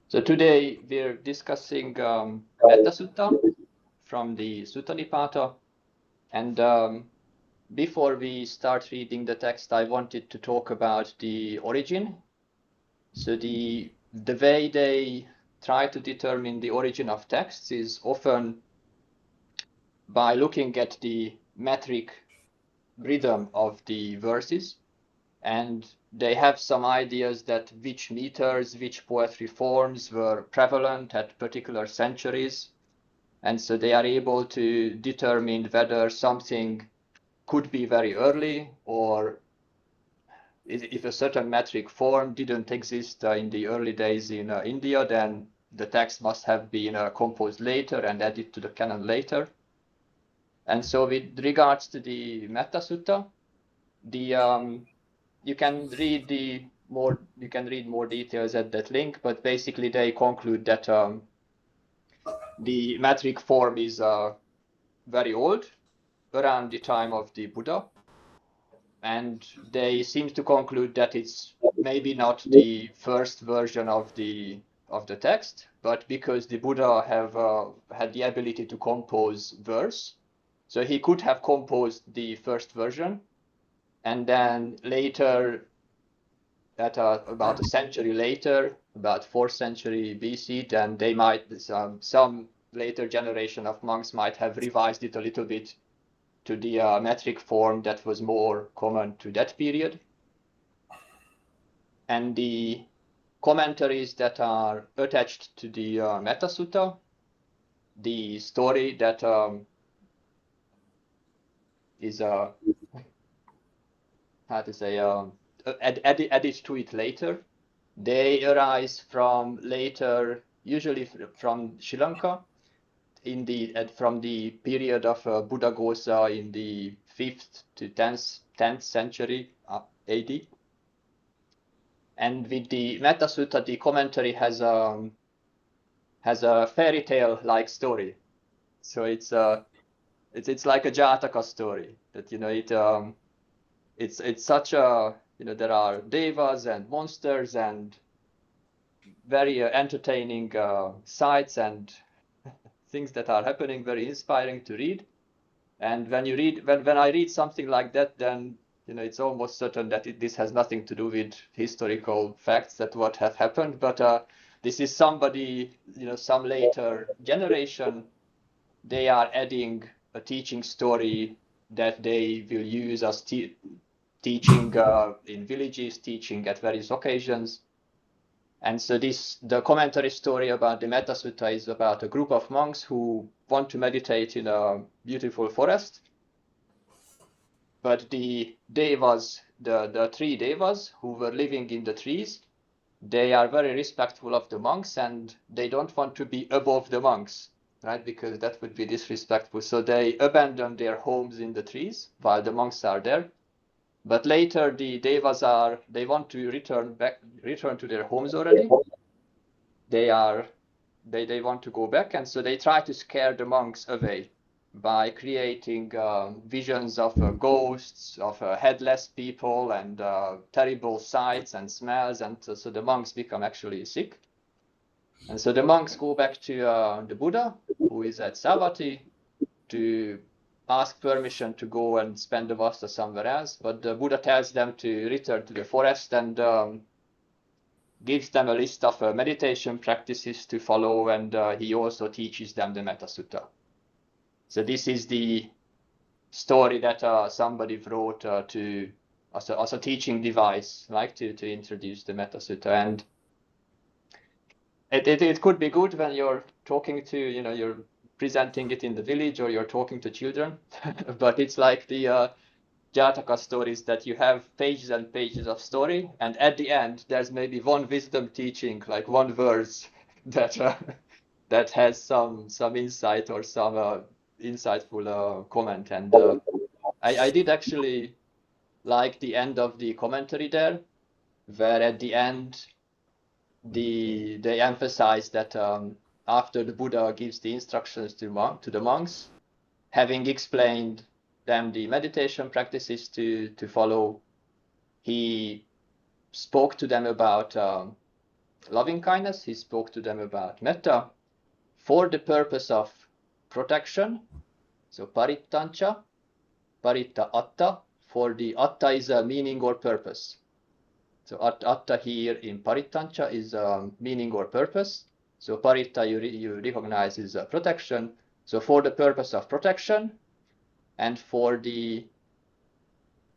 So today we're discussing Mettasutta from the Sutta Nipata. And before we start reading the text, I wanted to talk about the origin. So the way they try to determine the origin of texts is often by looking at the metric rhythm of the verses. And they have some ideas that which meters, which poetry forms were prevalent at particular centuries. And so they are able to determine whether something could be very early, or if a certain metric form didn't exist in the early days in India, then the text must have been composed later and added to the canon later. And so with regards to the Mettasutta, you can read more details at that link, but basically they conclude that the metric form is very old, around the time of the Buddha, and they seem to conclude that it's maybe not the first version of the text, but because the Buddha have had the ability to compose verse, so he could have composed the first version, and then later, at about a century later, about 4th century BC, then they might some later generation of monks might have revised it a little bit to the metric form that was more common to that period. And the commentaries that are attached to the Mettasutta, the story that is how to say added to it later, they arise from later, usually from Sri Lanka, from the period of Buddhaghosa in the 5th to 10th century AD. And with the Mettasutta, the commentary has a fairy tale like story. So it's like a Jataka story that it's such a there are devas and monsters and very entertaining sights and things that are happening, very inspiring to read. And when I read something like that, then it's almost certain that this has nothing to do with historical facts that what have happened, but this is somebody, some later generation, they are adding a teaching story that they will use as teaching in villages, teaching at various occasions. And so the commentary story about the Mettasutta is about a group of monks who want to meditate in a beautiful forest. But the devas, the three devas who were living in the trees, they are very respectful of the monks and they don't want to be above the monks, right? Because that would be disrespectful. So they abandon their homes in the trees while the monks are there. But later the devas they want to return to their homes already. They want to go back, and so they try to scare the monks away by creating visions of ghosts, of headless people, and terrible sights and smells, and so the monks become actually sick. And so the monks go back to the Buddha, who is at Savatthi, to ask permission to go and spend the Vasta somewhere else. But the Buddha tells them to return to the forest and gives them a list of meditation practices to follow, and he also teaches them the Mettasutta. So this is the story that somebody wrote as a teaching device, like to introduce the Mettasutta. And it could be good when you're talking to, you're presenting it in the village or you're talking to children, but it's like the Jataka stories that you have pages and pages of story, and at the end there's maybe one wisdom teaching, like one verse that that has some insight or some insightful comment. And I did actually like the end of the commentary there, where at the end they emphasize that after the Buddha gives the instructions to the monks, having explained them the meditation practices to follow, he spoke to them about loving kindness. He spoke to them about metta for the purpose of protection. So parittancha, paritta atta. For the atta is a meaning or purpose. So atta here in parittancha is meaning or purpose. So paritta you recognize is protection. So for the purpose of protection and for the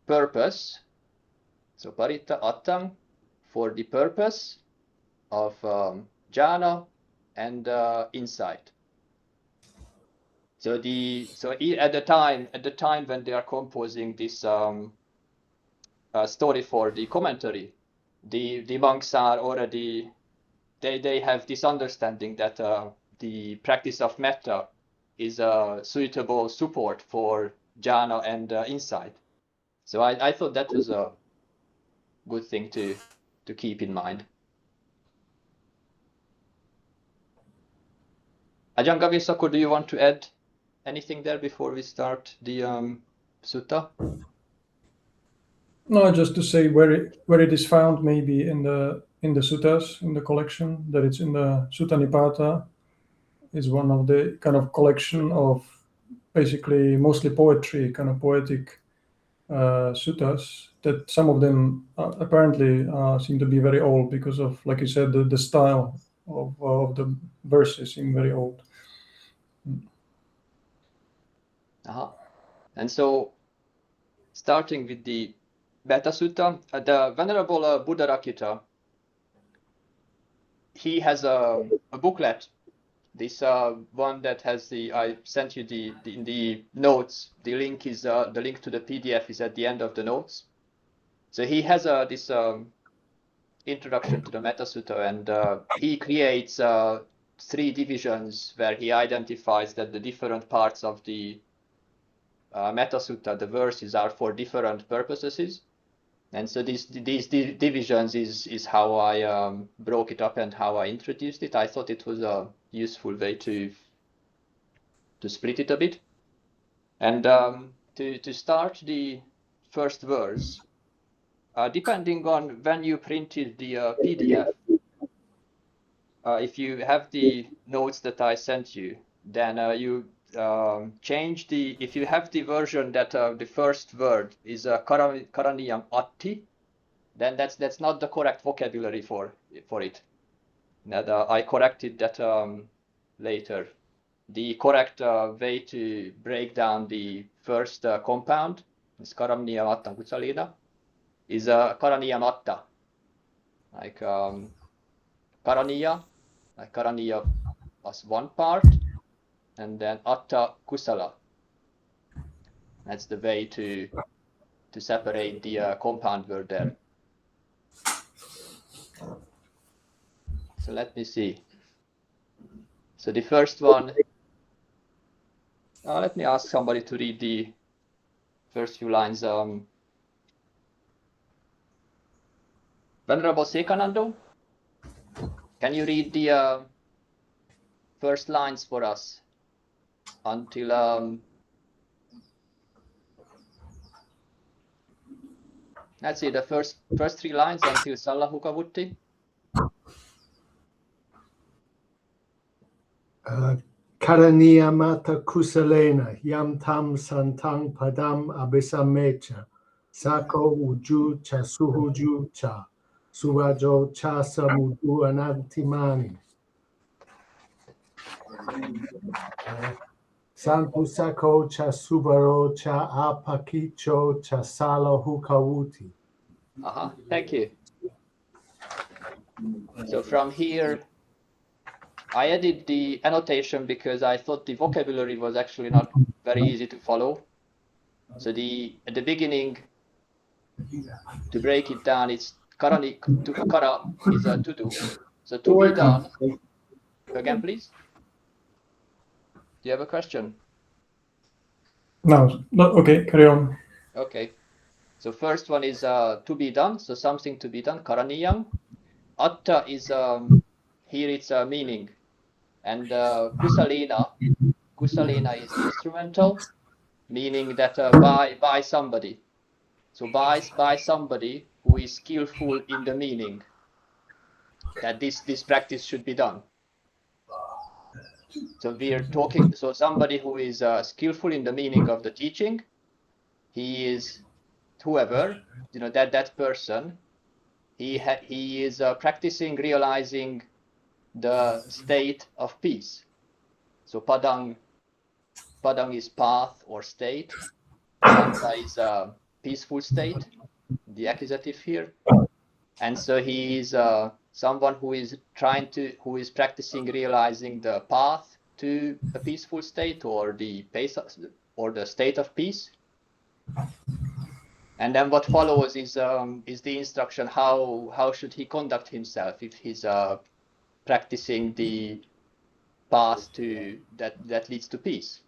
purpose, so paritta attam, for the purpose of jhana and insight. So at the time when they are composing this story for the commentary, the monks are already they have this understanding that the practice of metta is a suitable support for jhana and insight. So I thought that was a good thing to keep in mind. Ajahn Gavisako, do you want to add anything there before we start the sutta? No, just to say where it is found, maybe in the suttas, in the collection, that it's in the Sutta Nipata, is one of the kind of collection of basically mostly poetry, kind of poetic suttas, that some of them apparently seem to be very old because of, like you said, the style of the verses seem very old. And so, starting with the Mettasutta, the Venerable Buddharakkhita, he has a booklet. This one that has I sent you in the notes. The link is the link to the PDF is at the end of the notes. So he has this introduction to the Mettasutta, and he creates 3 divisions where he identifies that the different parts of the Mettasutta, the verses, are for different purposes. And so these divisions is how I broke it up and how I introduced it. I thought it was a useful way to split it a bit. And to start the first verse, depending on when you printed the PDF, if you have the notes that I sent you, then you change if you have the version that the first word is karaniyam atti, then that's not the correct vocabulary for it. That I corrected that later. The correct way to break down the first compound is karaniyam atta kutsalena is karaniyam atta, like karaniya, like karaniya as one part, and then atta kusala. That's the way to separate the compound word there. So let me see. So the first one, let me ask somebody to read the first few lines. Venerable Sekanando, can you read the first lines for us until let's see, the first 3 lines until Sallahukavutti. Karaniyamata kusalena yam tam santang padam abisamecha sako uju cha suhuju cha suvajo cha samudu anantimani sanpusako cha subaro cha apakicho cha sala hukawuti. Thank you. So from here, I added the annotation because I thought the vocabulary was actually not very easy to follow. So at the beginning, to break it down, it's karani to kara is to do. So to be done. Again, please. Do you have a question? No. Okay, carry on. Okay. So first one is to be done. So something to be done. Karaniyam. Atta is here it's a meaning. And kusalena is instrumental, meaning that by somebody. So by somebody who is skillful in the meaning. that this practice should be done. So we are talking, so somebody who is skillful in the meaning of the teaching, he is whoever, that person, he is practicing realizing the state of peace. So padang is path or state. Shanta is a peaceful state, the accusative here. And so he is someone who is practicing realizing the path to a peaceful state or the state of peace. And then what follows is the instruction how should he conduct himself if he's practicing the path to that leads to peace.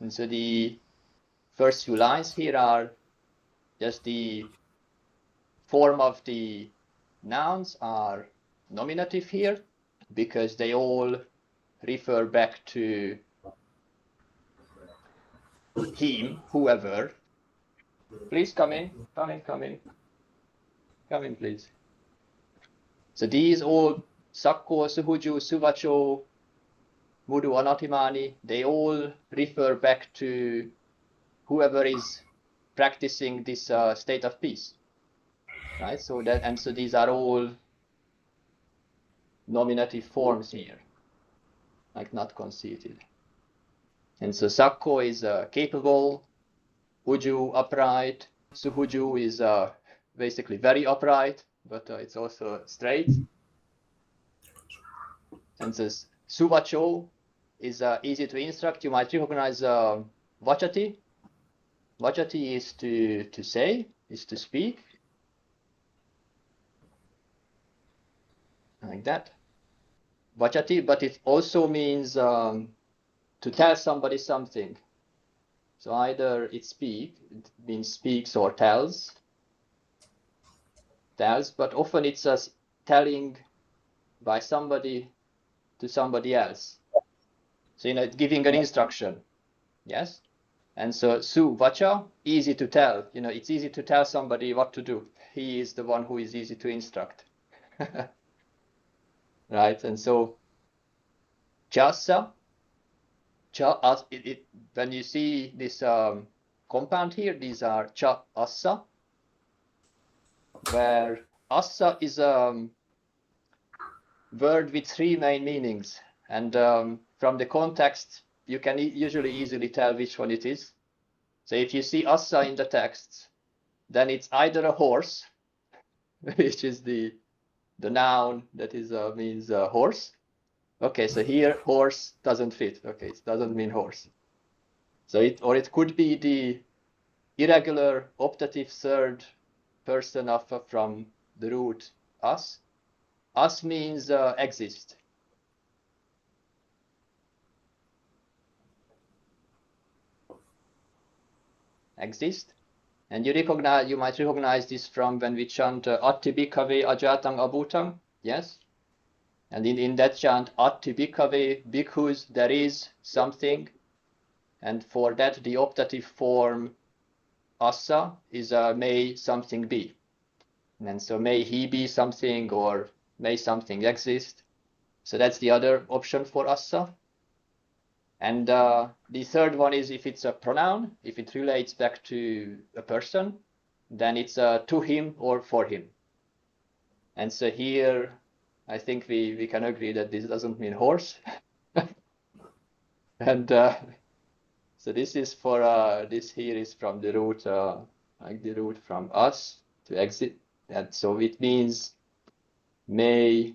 And so the first few lines here are just the form of the nouns are nominative here because they all refer back to him, whoever. Please come in, please. So these all Sakko, Suhuju, Suvacho, Mudu, Anatimani, they all refer back to whoever is practicing this state of peace, right? So these are all nominative forms here, like not conceited. And so Sakko is capable, Uju upright, Suhuju is basically very upright, but it's also straight. And this Suvacho is easy to instruct. You might recognize Vachati. Vachati is to say, is to speak. Like that. Vachati, but it also means to tell somebody something. So either it means speaks or tells, but often it's just telling by somebody to somebody else. So, giving an instruction, yes? And so Su Vacha, easy to tell. It's easy to tell somebody what to do. He is the one who is easy to instruct. Right? And so Chasa, when you see this compound here, these are Cha Asa, where Asa is a word with three main meanings. And from the context, you can usually easily tell which one it is. So if you see Asa in the text, then it's either a horse, which is the noun that is means horse. Okay, so here horse doesn't fit. Okay, it doesn't mean horse. So it could be the irregular optative third person from the root us. Us means exist. Exist. And you might recognize this from when we chant Atti Bhikkhave Ajatang Abhutang. Yes? And in that chant, Atti Bhikkhave, bhikkhus, there is something. And for that, the optative form Asa is may something be. And so may he be something or may something exist. So that's the other option for Asa. And the third one is if it's a pronoun, if it relates back to a person, then it's to him or for him. And so here, I think we can agree that this doesn't mean horse. And so this is for, this here is from the root, like the root from us to exit. And so it means may,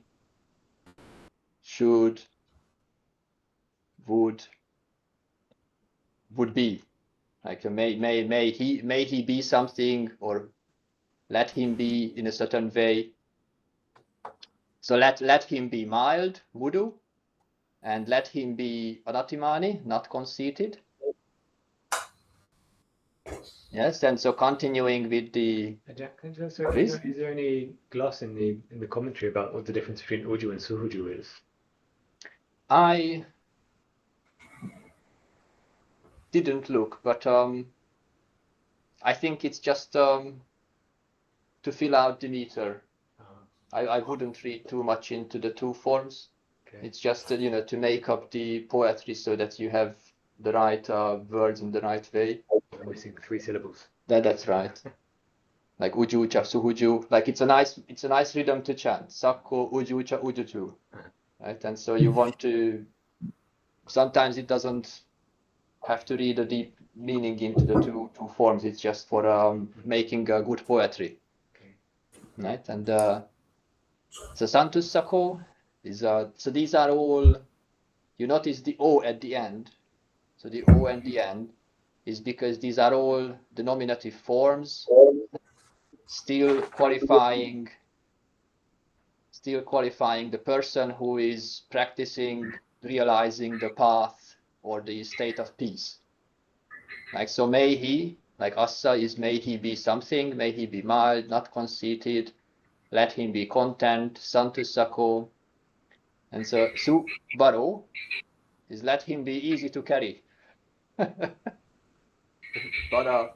should, would be. Like may he be something or let him be in a certain way. So let him be mild, mudu, and let him be anatimani, not conceited. Yes, and so continuing with the. Jack, is there any gloss in the commentary about what the difference between uju and suhuju is? I didn't look, but I think it's just to fill out the meter. I wouldn't read too much into the two forms. Okay. It's just to make up the poetry so that you have the right words in the right way. I'm missing 3 syllables. That's right. Like ujucha suhuju, like it's a nice rhythm to chant. Sakko ujucha ujuju, right? And so you want to. Sometimes it doesn't have to read a deep meaning into the two forms. It's just for making good poetry, Okay. right? And so Santus Sakko is so these are all. You notice the O at the end. So the O at the end is because these are all the nominative forms, still qualifying the person who is practicing realizing the path or the state of peace. Like so may he, like Assa is may he be something, may he be mild, not conceited, let him be content, Santus Sakko. And so Su Baro is let him be easy to carry. Bara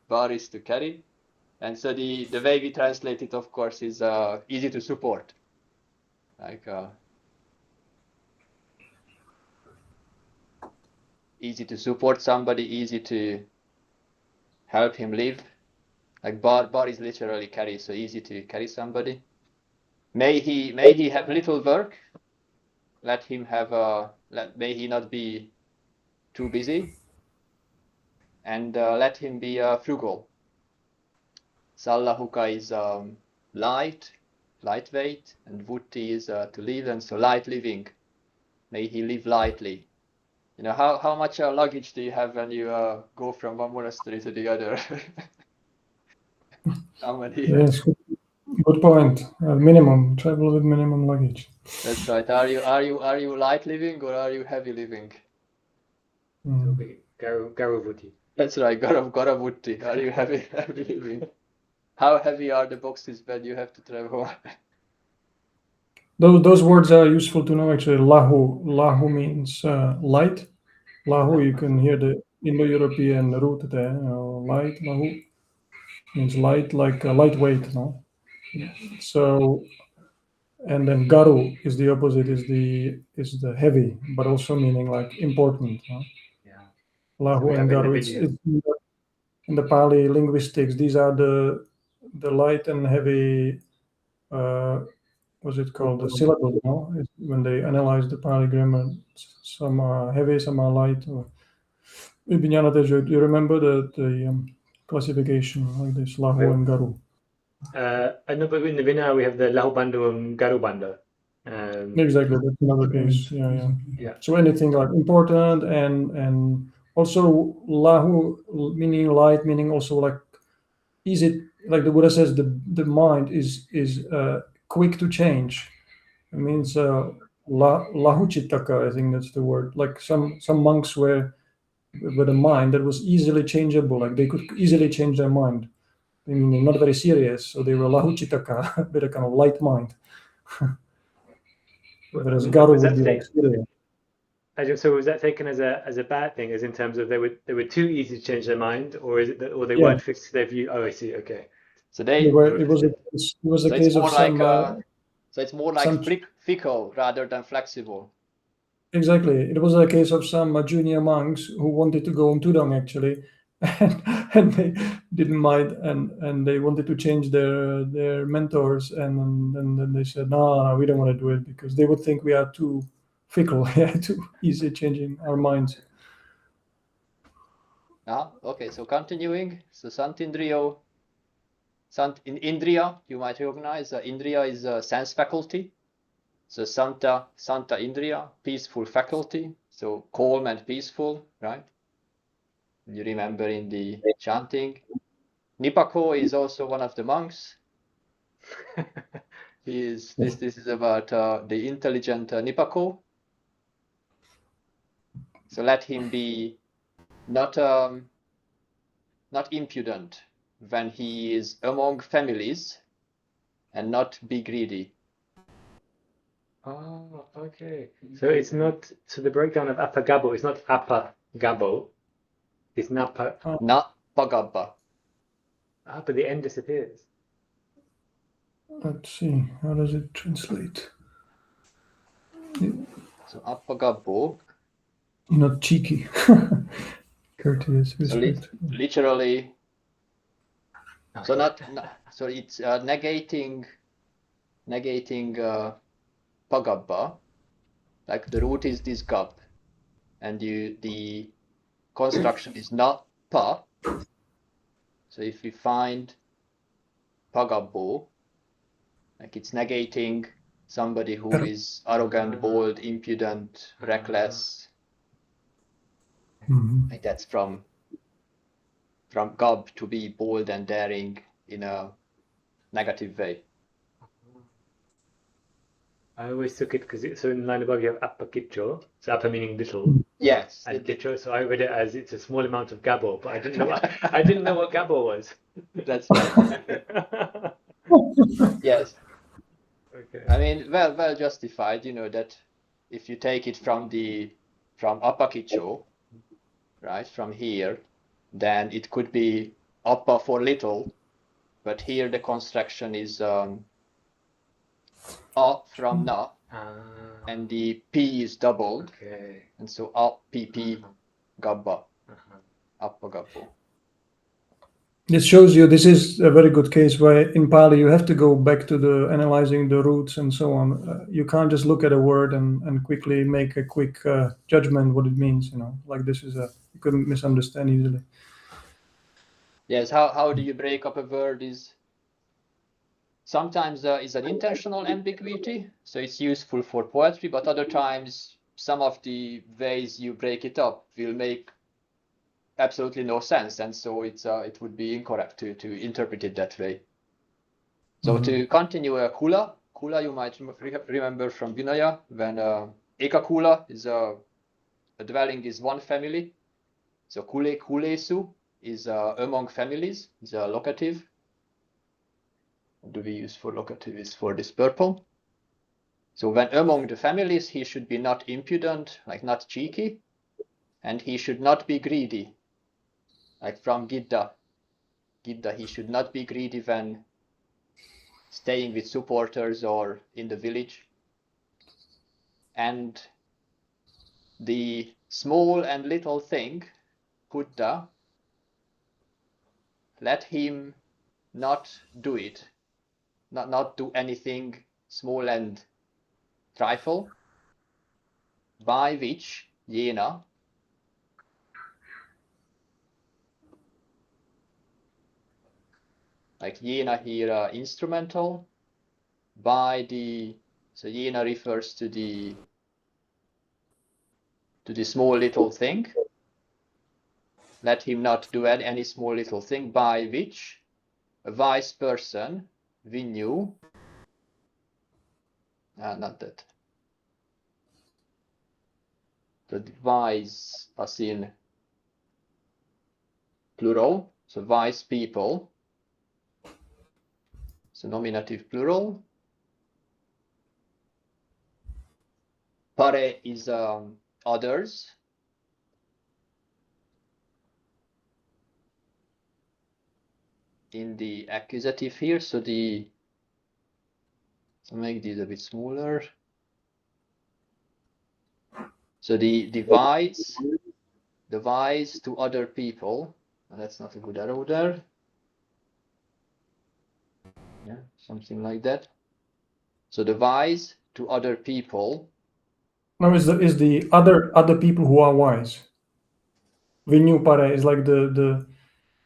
bar is to carry. And so the way we translate it, of course, is easy to support. Like easy to support somebody, easy to help him live. Like bar is literally carry, so easy to carry somebody. May he have little work. Let him have may he not be too busy, and let him be frugal. Sallahuka is lightweight, and vutti is to live, and so light living. May he live lightly. You know, how much luggage do you have when you go from one monastery to the other? How many? Yes, good point. Minimum travel with minimum luggage. That's right. Are you light living or are you heavy living? So be Garavuti. That's right. Garavutti. Are you heavy living? How heavy are the boxes when you have to travel? Those words are useful to know actually. Lahu means light. Lahu, you can hear the Indo-European root there. Light. Lahu means light, like lightweight. No. So, and then garu is the opposite. Is the heavy, but also meaning like important. No? Yeah. Lahu So we and have in the garu. It's video. in the Pāli linguistics. These are the light and heavy. What's it called? The syllables, no? When they analyze the Pali grammar, some are heavy, some are light. Maybe you remember the classification like this, Lahu Well, and Garu. I know, but in the Vinaya we have the Lahubando and Garubando. Exactly, that's another case. Yeah. Yeah. So anything like important and also Lahu meaning light, meaning also like easy. Like the Buddha says, the mind is quick to change. It means lahuchitaka, I think that's the word. Like some monks were with a mind that was easily changeable, like they could easily change their mind. I mean, not very serious, so they were lahuchitaka, with a kind of light mind. Whereas Garu would be like serious. So was that taken as a bad thing, as in terms of they were too easy to change their mind, or is it that, or they weren't fixed to their view? Oh, I see. Okay. So It was a case of some. So it's more like fickle rather than flexible. Exactly. It was a case of some junior monks who wanted to go on Tudong actually, and they didn't mind, and they wanted to change their mentors, and then they said, no, we don't want to do it because they would think we are too fickle, too easy changing our minds. Okay, so continuing. So Santindriyo. In Indriya, you might recognize Indriya is a sense faculty. So Santa Indriya, peaceful faculty. So calm and peaceful, right? You remember in the chanting. Nipako is also one of the monks. This is about the intelligent Nipako. So let him be not impudent when he is among families, and not be greedy. Oh, okay. So it's not. So the breakdown of apagabo is not apagabo. It's Not pagabba. But the end disappears. Let's see, how does it translate? So appagabbo. Not cheeky. Courteous, So respect. literally. So so it's negating pagabba. Like the root is this gab, and the construction is not pa. So if we find pagabbo, like it's negating somebody who is arrogant, bold, impudent, reckless. Like that's from gab, to be bold and daring in a negative way. I always took it because so in the line above you have appakicho, so appa meaning little, Yes. and kicho, so I read it as it's a small amount of gabbo, but I didn't know what gabbo was. That's right. Yes. Okay. I mean, well justified, that if you take it from appakicho, right, from here, then it could be appa for little, but here the construction is a from na, and the p is doubled, Okay. and so up pp gabba, appagabbo. This shows you this is a very good case where in Pali you have to go back to the analyzing the roots and so on. You can't just look at a word and quickly make a quick judgment what it means. Like this is you couldn't misunderstand easily. Yes, how do you break up a word is sometimes is an intentional ambiguity, so it's useful for poetry, but other times some of the ways you break it up will make absolutely no sense, and so it would be incorrect to interpret it that way. So to continue, kula you might remember from Vinaya, when eka kula is a dwelling is one family. So kulesu is among families, is a locative. What do we use for locative? Is for this purple. So when among the families, he should be not impudent, like not cheeky, and he should not be greedy, like from Gidda. He should not be greedy when staying with supporters or in the village. And the small and little thing, Buddha, let him not do it, not do anything small and trifle, by which Jena like Jena here instrumental, by so Jena refers to the small little thing. Let him not do any small little thing, by which a wise person, Vinyu, not that. The wise as in plural, so wise people, so nominative plural. Pare is others. In the accusative here, so make these a bit smaller. So the wise to other people, and that's not a good arrow there. Yeah, something like that. So the wise to other people. Now is the other people who are wise. Vinyu pare is like the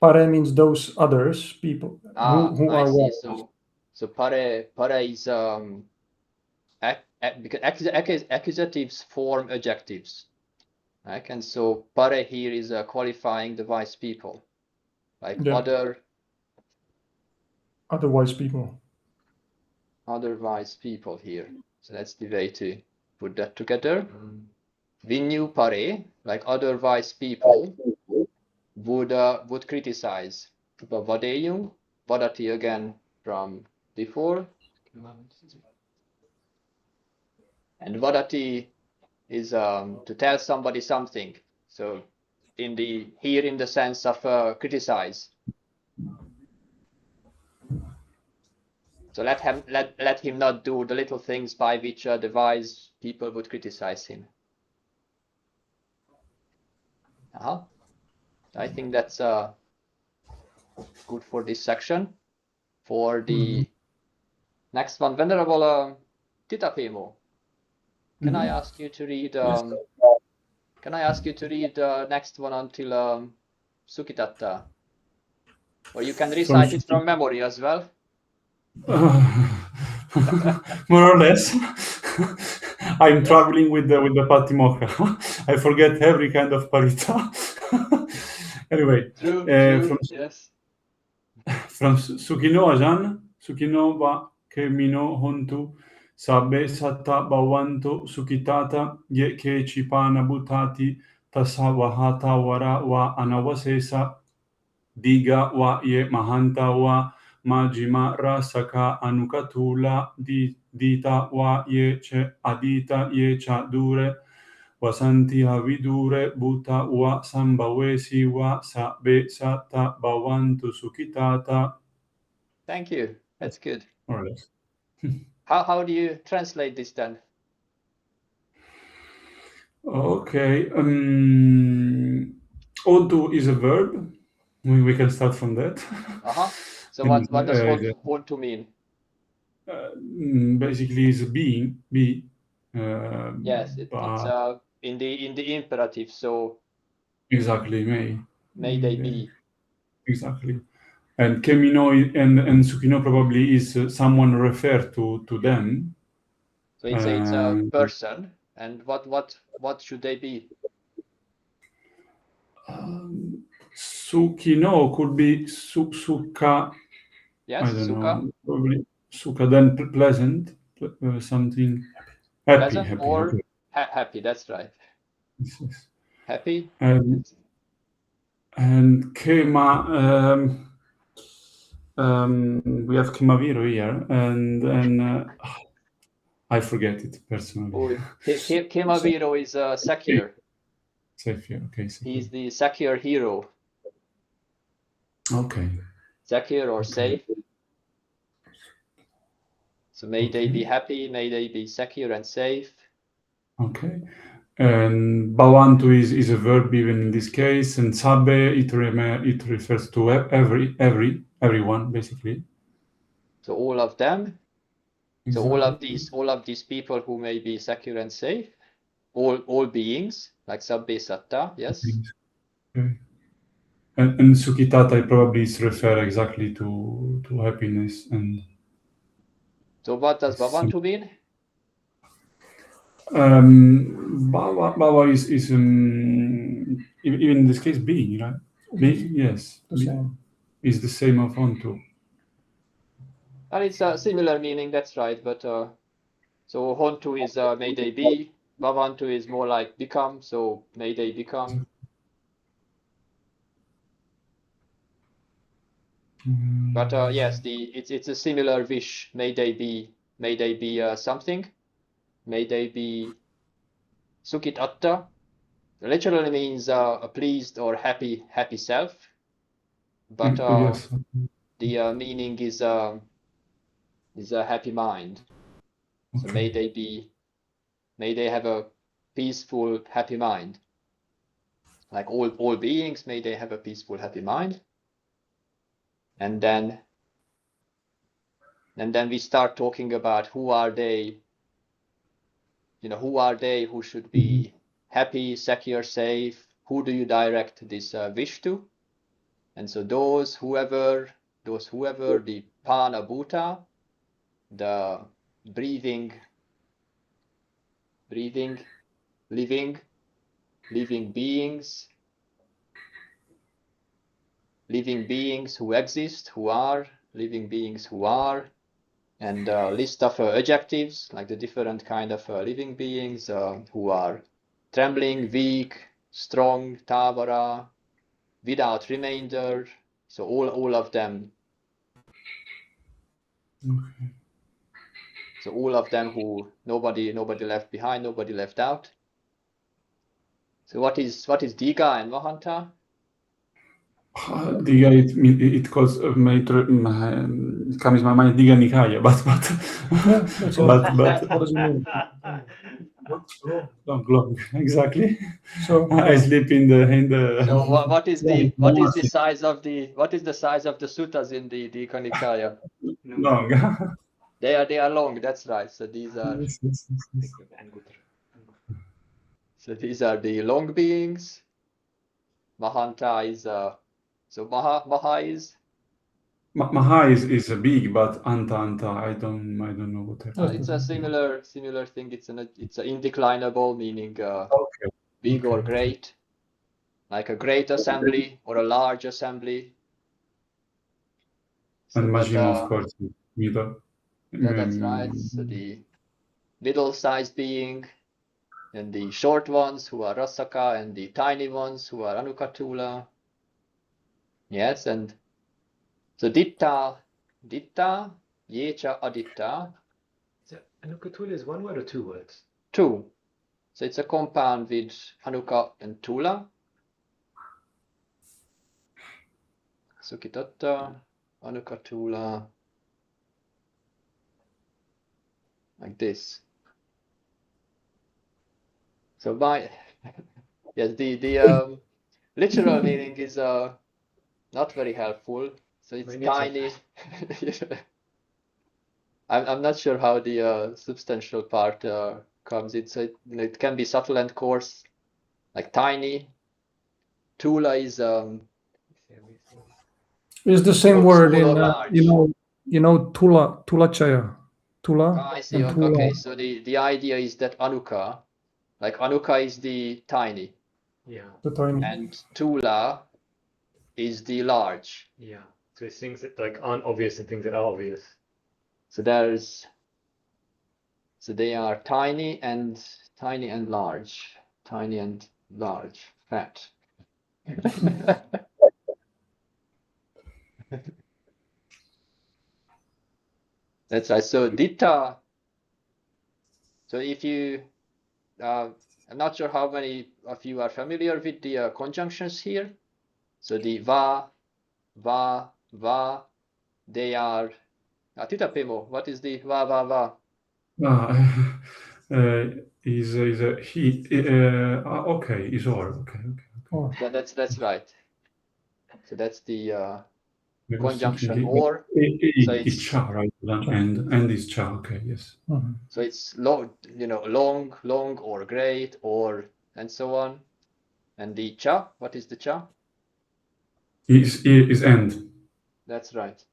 pare means those others people who I are see. wise. So pare is because accusatives form adjectives. Right? And so pare here is qualifying the wise people, like other wise people. Other wise people here. So that's the way to put that together. Vinyu pare, like other wise people, would criticize. Vadeyung, vadati again from before. And vadati is to tell somebody something. So here in the sense of criticize. So let him not do the little things by which the wise people would criticize him. I think that's good for this section. For the next one, Venerable Titapemo, can I ask you to read? Can I ask you to read the next one until Sukitatta? Or you can recite it from memory as well. More or less. I'm traveling with the Patimokkha. I forget every kind of parita. Anyway, True, yes. From Sukino Ajan, Sukino wa Kemino Hontu, Sabe Satta Bawanto Sukitata, Ye Ke Chipana Butati, Tasawahata Wara wa Anawasesa, Diga wa Ye Mahanta wa Majima Rasaka Anukatula, Dita wa Ye Che Adita Ye Cha Dure, Wasanti Havidure Buta wa Sambawesi wa Sabe Sata Bawantu Sukitata. Thank you. That's good. More or less. How do you translate this then? Okay. Onto is a verb. We can start from that. So what does want to mean? Basically, is being, be. Yes, it's in the imperative. So exactly, may they be. Exactly. And Kemino and Sukino probably is someone referred to them. So it's a person. And what should they be? Sukino could be Suka. Yes, I don't Sukha. know. Probably Suka, then pleasant, something happy. Pleasant Happy. or Okay. happy. That's right. Yes. Happy. And Kema. We have Kemaviro here, and I forget it personally. Kemaviro is Sakir. Sakir, okay. He's the Sakir hero. Okay. Sakir or safe. So may they be happy, may they be secure and safe. Okay. And Bawantu is a verb even in this case, and Sabe it refers to everyone basically. So all of them. Exactly. So all of these people who may be secure and safe, all beings like Sabbe Satta, yes. Okay. And Sukitata probably refer exactly to happiness and. So what does Bhavantu mean? Baba is even in this case being, right? Being, yes, The same. Is the same of Hontu. And it's a similar meaning, that's right. But so Hontu is may they be. Bhavantu is more like become. So may they become. But yes, it's a similar wish. May they be something. May they be Sukit Atta. Literally means a pleased or happy self. But Yes. the meaning is a happy mind. So Okay. may they have a peaceful, happy mind. Like all beings, may they have a peaceful, happy mind. And then we start talking about who are they, who should be happy, secure, safe. Who do you direct this wish to? And so those whoever, the Pana Bhuta, the breathing, living beings who exist, who are, living beings who are, and a list of adjectives, like the different kind of living beings who are trembling, weak, strong, tavara, without remainder. So all of them. Okay. So all of them who nobody left behind, nobody left out. So what is Diga and Mahanta? Diga, it calls it comes my mind Diga Nikaya, but Yeah, that's all. but What does it mean? long, exactly. So I sleep in the. So what is the size of the suttas in the Dika Nikaya? Long. They are long. That's right. So these are the long beings. Mahanta is so Maha is Maha is big, but Anta I don't know what happened. it's a similar thing. It's an indeclinable, meaning Okay. big or great, like a great assembly or a large assembly. So, And Majima, of course, middle. That's right. So the middle-sized being, and the short ones who are Rasaka, and the tiny ones who are Anukatula. Yes, and so Ditta, Yecha Aditta. So Anukatula is one word or two words? Two. So it's a compound with Anuka and Tula. Sukitatta, Anuka Tula. Like this. So yes, the literal meaning is not very helpful. So it's tiny. I'm not sure how the substantial part comes in. So it can be subtle and coarse, like tiny. Tula is the same word in large. Tulachaya. Tula. I see. And Tula. Okay, so the idea is that Anuka, like Anuka is the tiny. Yeah. The tiny. And Tula is the large. Yeah. So it's things that like aren't obvious and things that are obvious. So they are tiny and large. Tiny and large. Fat. That's right. So Ditta. So if you, I'm not sure how many of you are familiar with the conjunctions here. So the va, they are. Tita Pemo, what is the va? Is a he? Okay, is or okay. Oh. That's right. So that's the I was conjunction thinking, or. So it's cha, right? And is cha. Okay, yes. So it's long, long or great or and so on. And the cha, what is the cha? Is end. That's right.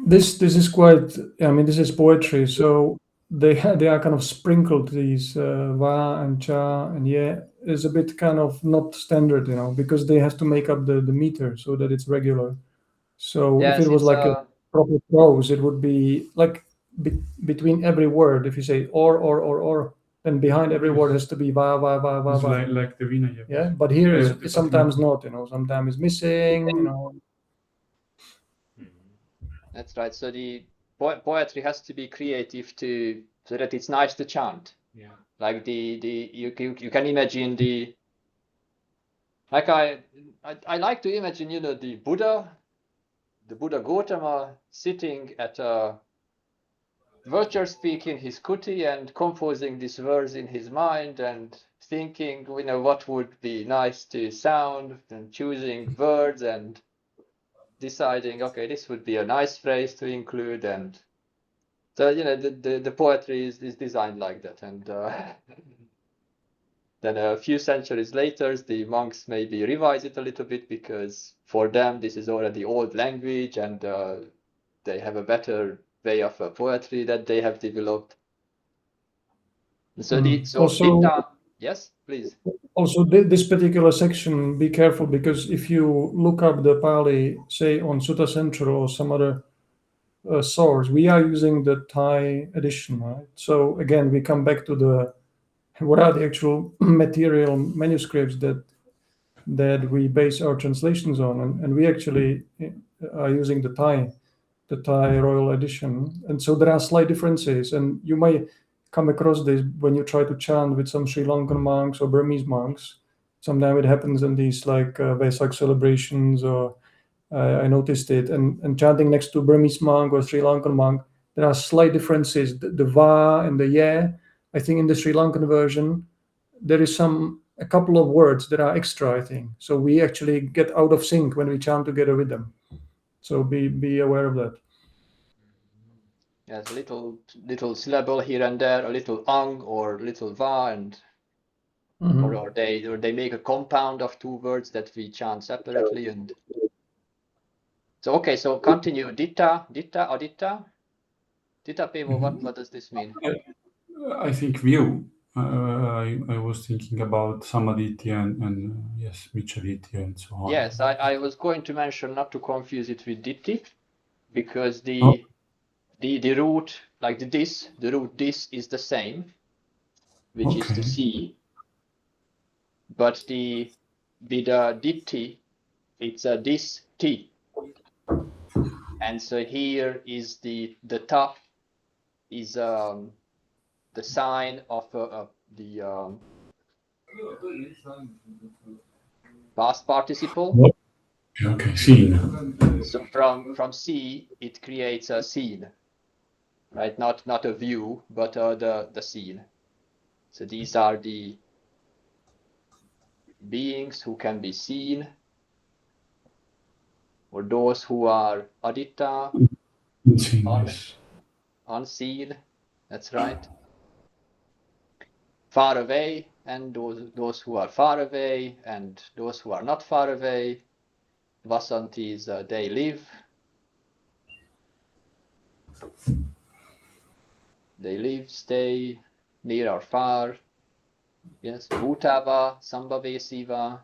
This is quite. I mean, this is poetry. So they are kind of sprinkled, these va and cha and ye is a bit kind of not standard, because they have to make up the meter so that it's regular. So Yes, if it was like a proper prose, it would be like between every word. If you say or, then behind every word has to be va. It's like the Vinaya. Yeah, but here it's sometimes not. Sometimes it's missing. That's right. So the poetry has to be creative so that it's nice to chant. Yeah. Like you can imagine like I like to imagine the Buddha Gautama sitting at a virtual speak in his kuti and composing this verse in his mind and thinking what would be nice to sound and choosing words and deciding, okay, this would be a nice phrase to include, and so the poetry is designed like that. And then a few centuries later, the monks maybe revise it a little bit because for them this is already old language, and they have a better way of poetry that they have developed. So Ditta, yes, please. Also, this particular section, be careful, because if you look up the Pāli, say on Sutta Central or some other source, we are using the Thai edition, right? So again, we come back to what are the actual material manuscripts that we base our translations on, and we actually are using the Thai Royal Edition, and so there are slight differences, and you might come across this when you try to chant with some Sri Lankan monks or Burmese monks. Sometimes it happens in these like Vesak celebrations, or I noticed it. And chanting next to Burmese monk or Sri Lankan monk, there are slight differences. The va and the yeah. I think in the Sri Lankan version, there is a couple of words that are extra, I think. So we actually get out of sync when we chant together with them. So be aware of that. Yes, a little syllable here and there, a little ang or little va, and or they make a compound of two words that we chant separately. And so okay, so continue. Ditta, aditta. Ditta Pemo, what does this mean? I think view. I was thinking about Samaditya and yes, Michavitya and so on. Yes, I was going to mention not to confuse it with ditti, because the root, like the root this is the same, which is to see, but with the ditti, it's a this t, and so here is the ta is the sign of the past participle. Okay, seen. So from see it creates a scene, right? Not a view, but the scene. So these are the beings who can be seen, or those who are aditta, Unseen, yes. unseen. That's right. Far away, and those who are far away, and those who are not far away. Vasantis, they live. They live, stay, near or far. Yes, Bhutava, Sambhavesiva,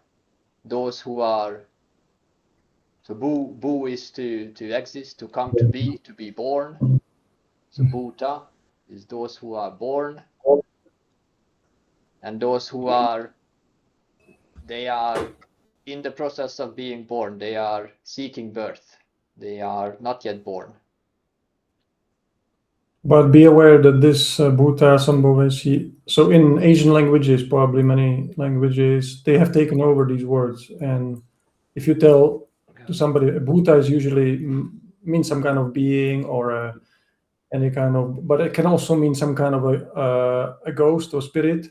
those who are, so Bhu is to exist, to come to be born. So Bhuta is those who are born, and those who are, they are in the process of being born, they are seeking birth, they are not yet born. But be aware that this Bhuta Sambhavesi, so in Asian languages, probably many languages, they have taken over these words. And if you tell to somebody, Bhuta is usually means some kind of being or any kind of, but it can also mean some kind of a ghost or spirit.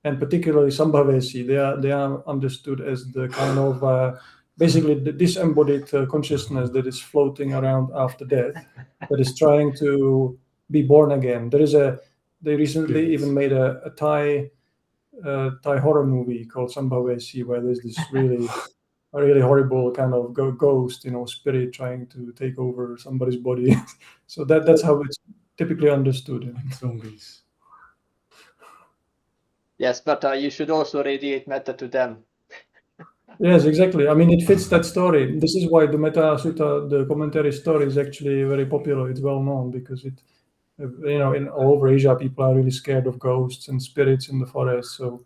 And particularly Sambhavesi, they are understood as the kind of basically the disembodied consciousness that is floating around after death, that is trying to be born again. They recently even made a Thai horror movie called Sambhavesi, where there's this really horrible kind of ghost, spirit trying to take over somebody's body. So that's how it's typically understood. Zombies. Yes, but you should also radiate metta to them. Yes, exactly. I mean, it fits that story. This is why the Mettasutta, the commentary story, is actually very popular. It's well known because it, in all over Asia, people are really scared of ghosts and spirits in the forest. So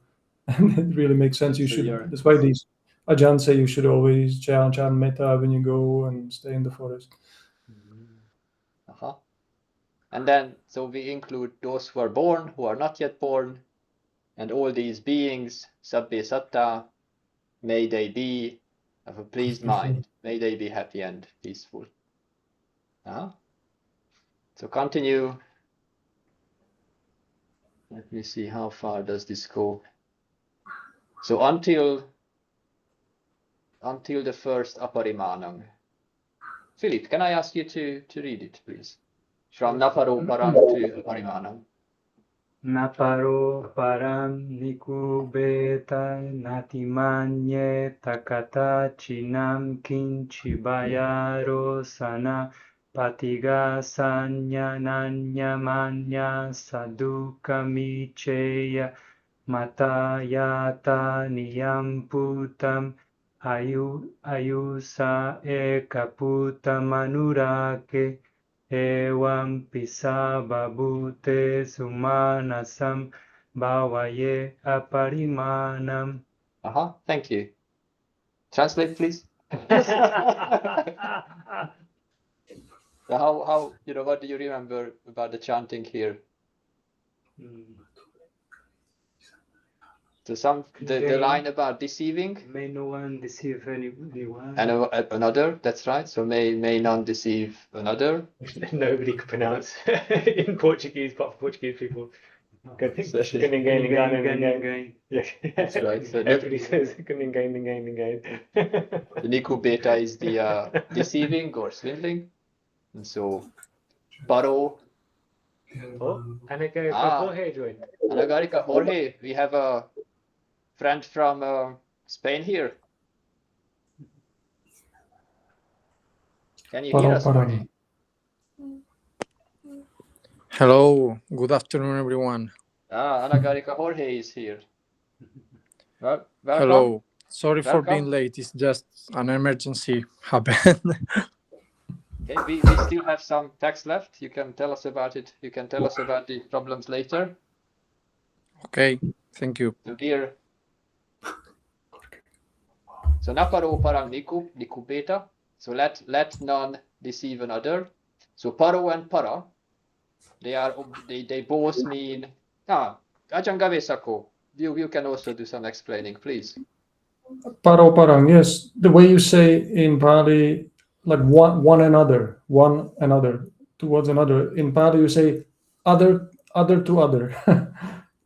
it really makes sense. That's why these Ajahn say you should always chant metta when you go and stay in the forest. And then, so we include those who are born, who are not yet born, and all these beings, sabbe satta, may they be of a pleased mind, may they be happy and peaceful. So continue. Let me see, how far does this go? So until the first aparimanam. Philip, can I ask you to read it, please? From Naparo Param to Aparimanam. Naparo param nikubeta natimanye takata chinam kinchibayaro sana patiga sanya nanya manya sadukamicheya matayata niyamputam ayusa ekaputam Evam pisababute sumanasam bhavaye aparimanam. Thank you. Translate, please. How what do you remember about the chanting here? So the line about deceiving. May no one deceive anyone. And another, that's right. So may none deceive another. Nobody could pronounce in Portuguese, but for Portuguese people. Ninguém. Yeah. That's right. So Everybody says ninguém. the Niku beta is the deceiving or swindling. And so Paro. Oh, Anagarika Jorge joined. Anagarika Jorge, we have a friend from Spain here. Can you hear us, Jorge? Hello, good afternoon, everyone. Anagarika Jorge is here. Welcome. Hello, sorry for Welcome. being late. It's just an emergency happened. Okay, we still have some text left. You can tell us about it. You can tell us about the problems later. Okay, thank you. So here. So naparo parang niku beta. So let none deceive another. So paro and para, they both mean Ajangavesako. You can also do some explaining, please. Paro parang, yes. The way you say in Pāli, like one another, towards another. In Pāli you say other to other.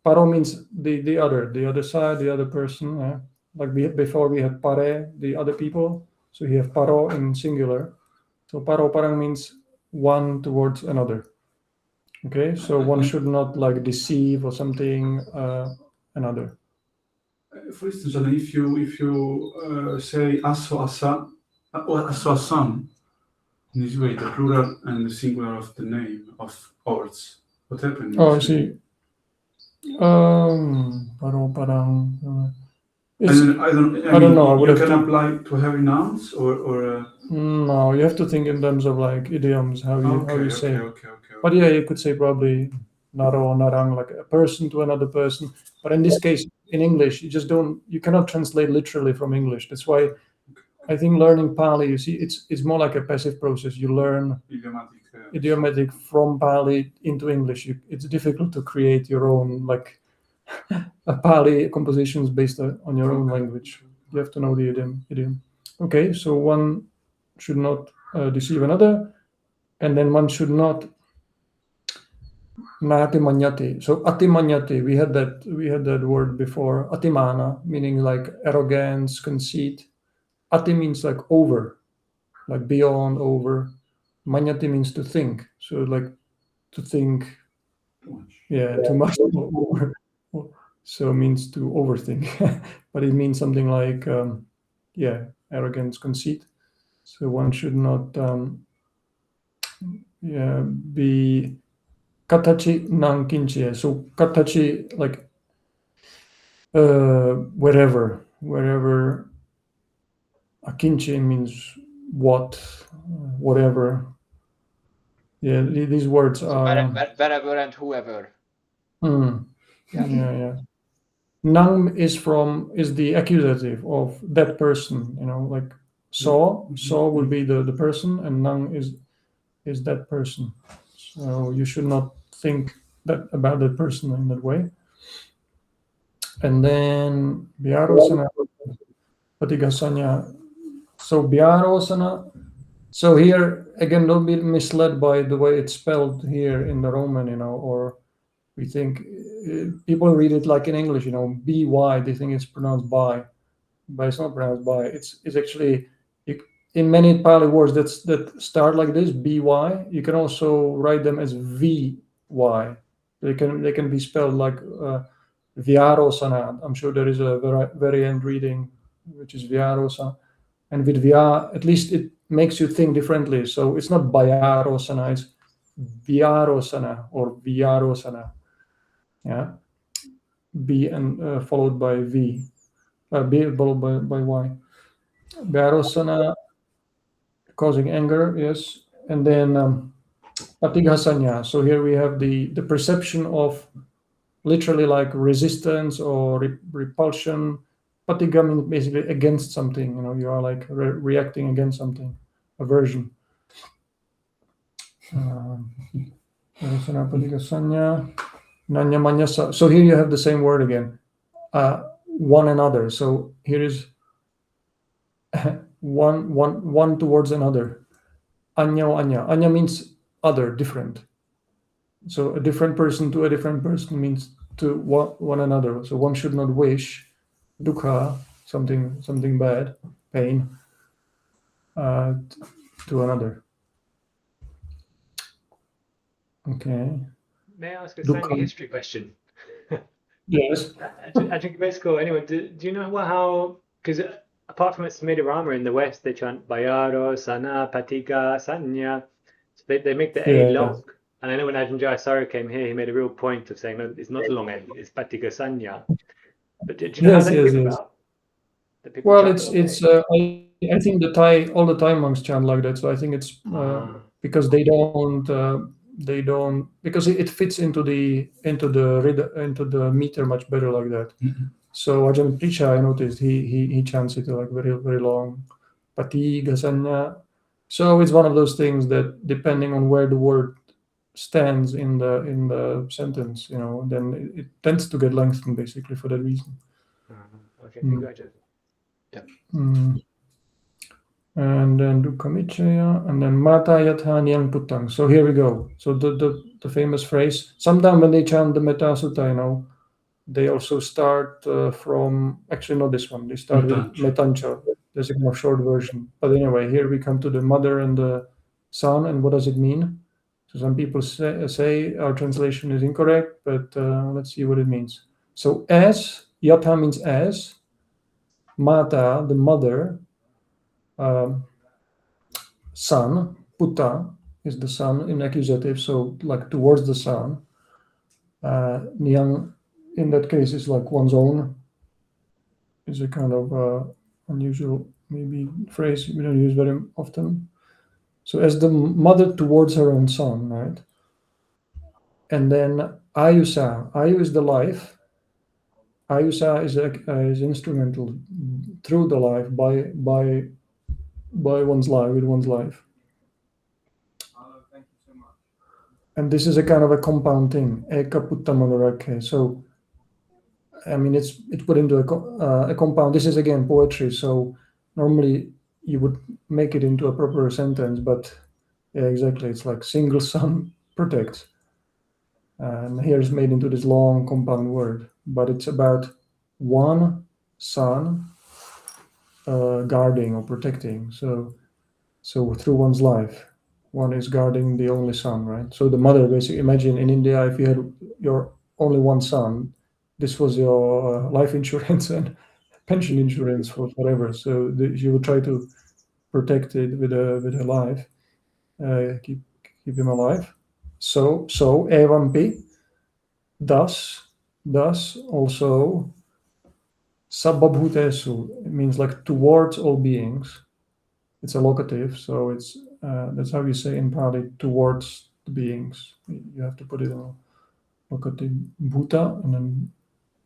Paro means the other side, the other person. Like before we had pare, the other people. So you have paro in singular. So paro parang means one towards another. Okay, so one should not like deceive or something another. For instance, if you say aso asa or aso asan, in this way, the plural and the singular of the name of words, what happens? Oh, I see. Paro parang. I don't know. You can apply to heavy nouns or. No, you have to think in terms of like idioms, how you say. Okay. But yeah, you could say probably naro, narang, like a person to another person. But in this case, in English, you cannot translate literally from English. That's why I think learning Pāli, you see, it's more like a passive process. You learn idiomatic from Pāli into English. It's difficult to create your own like a Pāli compositions based on your own language. You have to know the idiom. Okay, so one should not deceive another, and then one should not natimanyati. So atimanyati, we had that word before. Atimana, meaning like arrogance, conceit. Ati means like over, like beyond, over. Manyati means to think. So like to think, too much over. So it means to overthink, but it means something like arrogance, conceit. So one should not be katachi nankinchi. So katachi, like wherever akinchi means whatever. Yeah, these words are wherever and whoever. Yeah. Nang is the accusative of that person, like saw will be the person, and nang is that person. So you should not think that about that person in that way. And then Vyarosana Patigasanya. So Vyarosana. So here again, don't be misled by the way it's spelled here in the Roman, or we think people read it like in English, by. They think it's pronounced by, but it's not pronounced by. It's actually in many Pāli words that start like this, by. You can also write them as vy. They can be spelled like Vyarosana. I'm sure there is a variant reading which is Vyarosana, and with Vya, at least it makes you think differently. So it's not Bayarosana, it's Vyarosana or Vyarosana. Yeah, B and followed by V, B followed by Y. Vyarosana, causing anger, yes, and then Patighasanya. So here we have the perception of literally like resistance or repulsion. Patigha means basically against something. You are like reacting against something, aversion. Patighasanya. Nanya manyasa. So here you have the same word again. one another. So here is one towards another. Anya means other, different. So a different person to a different person means to one another. So one should not wish dukkha, something bad, pain, to another. Okay. May I ask a Dukkha. Sangha history question? Yes. I think it's cool. Anyway, do you know how? Because apart from its Rama in the West, they chant Bayaro, Sana, Patiga, Sanya. So they make the A long. And I know when Ajahn Jayasara came here, he made a real point of saying, no, it's not a long A, it's Patiga Sanya. But do you know how that came about? Well, it's I think all the Thai monks chant like that. So I think it's because they don't because it fits into the meter much better like that. So Ajahn Pricha, I noticed he chants it like very very long, Pati Gasanya. So it's one of those things that depending on where the word stands in the sentence, then it tends to get lengthened basically for that reason. Okay, congratulations. Yeah. And then Dukkamichaya, and then Mata Yatha Nyang Putang. So here we go. So the famous phrase. Sometimes when they chant the Mettasutta, they also start from, actually not this one, they start with Metancha. There's a kind of short version. But anyway, here we come to the mother and the son, and what does it mean? So some people say our translation is incorrect, but let's see what it means. So as, Yatha means as, Mata, the mother, son, Putta is the son in accusative, so like towards the son. Nyang, in that case, is like one's own, is a kind of unusual maybe phrase we don't use very often. So as the mother towards her own son, right? And then Ayusa, Ayu is the life. Ayusa is instrumental through the life by one's life, with one's life. And this is a kind of a compound thing, Eka Putta Manarake. So, I mean, it's put into a compound. This is again poetry. So normally you would make it into a proper sentence, but yeah, exactly. It's like single son protects. And here it's made into this long compound word, but it's about one son guarding or protecting. So through one's life, one is guarding the only son, right? So the mother, basically, imagine in India, if you had your only one son, this was your life insurance and pension insurance for forever. So you would try to protect it with her life, keep him alive. So evampi, thus also sabbabhutesu, it means like towards all beings. It's a locative, so it's that's how you say in Pāli, towards the beings. You have to put it in locative bhuta and then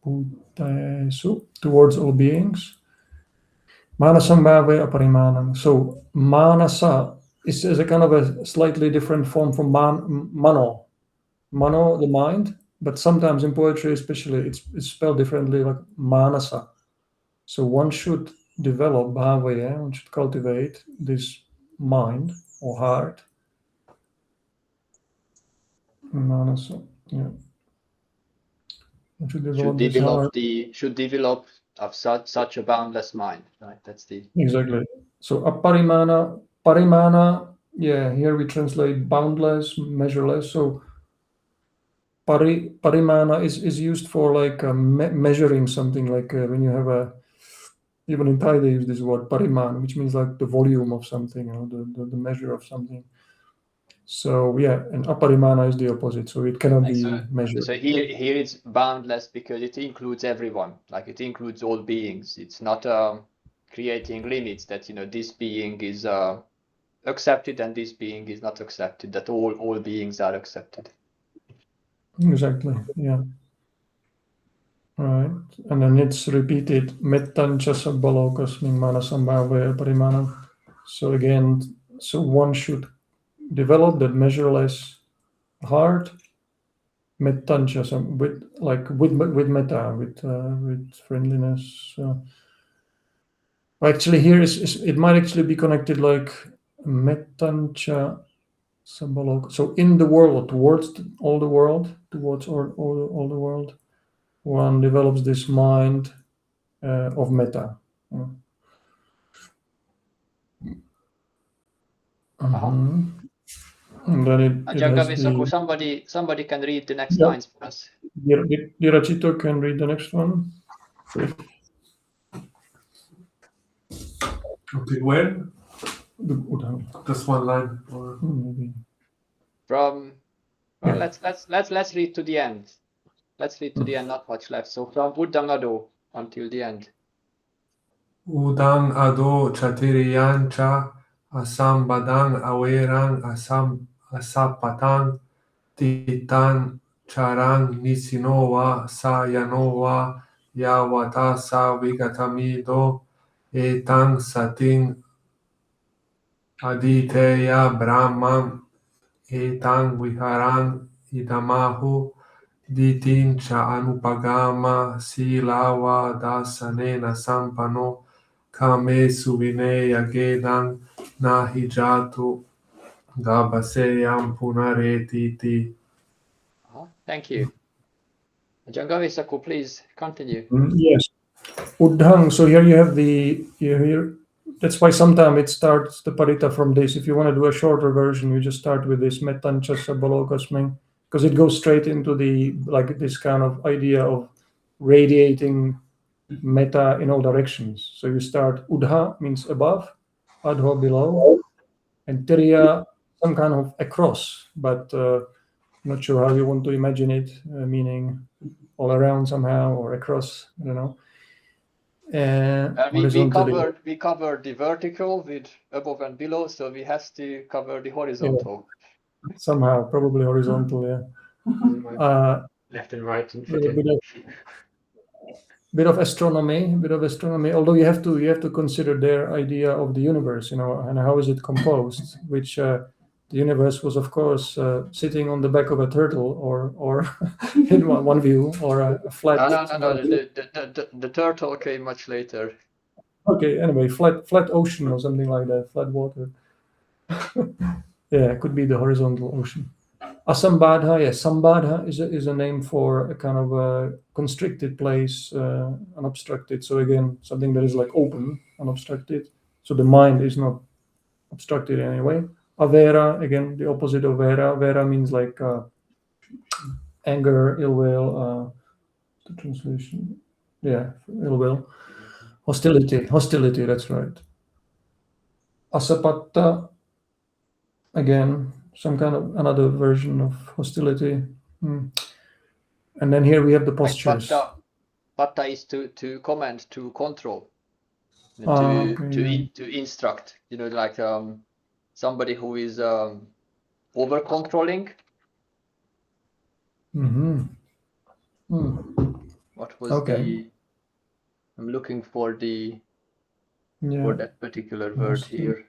bhutesu, towards all beings. Manasam bhave aparimanam. So manasa is a kind of a slightly different form from mano. Mano, the mind, but sometimes in poetry especially it's spelled differently, like manasa. So one should develop bhavaya, one should cultivate this mind or heart. Manasa, yeah. One should develop of such a boundless mind, right? That's the exactly. So parimana, yeah. Here we translate boundless, measureless. So parimana is used for like measuring something, like when you have even in Thai they use this word pariman, which means like the volume of something, the measure of something. So yeah, and aparimana is the opposite, so it cannot be measured. So here it's boundless because it includes everyone, like it includes all beings. It's not creating limits that this being is accepted and this being is not accepted, that all beings are accepted. Exactly, yeah. Right, and then it's repeated mettancha sabbalokasmin manasambhave parimanam. So again, so one should develop that measureless heart, Mettancha, some with metta, with friendliness. Actually, here it might actually be connected like Mettancha Sambalok. So in the world, towards all the world, one develops this mind of metta. And then it has Ajagavi, somebody can read the next lines for us. Dirachito can read the next one. Okay, where? Udhang. Just one line. Or... Maybe. From let's read to the end. Let's read to the end, not much left. So from Udangado until the end. Udang ado chatiriyancha asam badang awerang asapatang titan charang nisinowa sayanowa yawata sa vigatamido etang sating aditeya brahmam etang viharang idamahu ditin cha anupagama silawa dasanena sampano kame suvine yagedang nahijatu gabaseyam punaretiti. Thank you. Jangavisaku, please continue. Yes. Udhang. So here you have here. That's why sometimes it starts the parita from this. If you want to do a shorter version, you just start with this Mettancha Sabalokasming, because it goes straight into this kind of idea of radiating metta in all directions. So you start Udha means above, Adho below, and Tiriya some kind of across, but not sure how you want to imagine it, meaning all around somehow or across, I don't know. We covered the vertical with above and below, so we have to cover the horizontal. Yeah. Somehow, probably horizontal, yeah. Left and right. Bit of astronomy. Although you have to consider their idea of the universe, and how is it composed. Which the universe was, of course, sitting on the back of a turtle, or in one view, or a flat. No. The turtle came much later. Okay. Anyway, flat ocean or something like that. Flat water. Yeah, it could be the horizontal ocean. Asambadha, yes, Sambadha is a name for a kind of a constricted place, unobstructed. So again, something that is like open, unobstructed. So the mind is not obstructed in any way. Avera, again, the opposite of Vera. Vera means like anger, ill will. The translation, yeah, ill will. Hostility, that's right. Asapatta, again, some kind of another version of hostility. And then here we have the postures. Patta is to command, to control, to instruct. Like somebody who is over controlling. What was I'm looking for for that particular word here.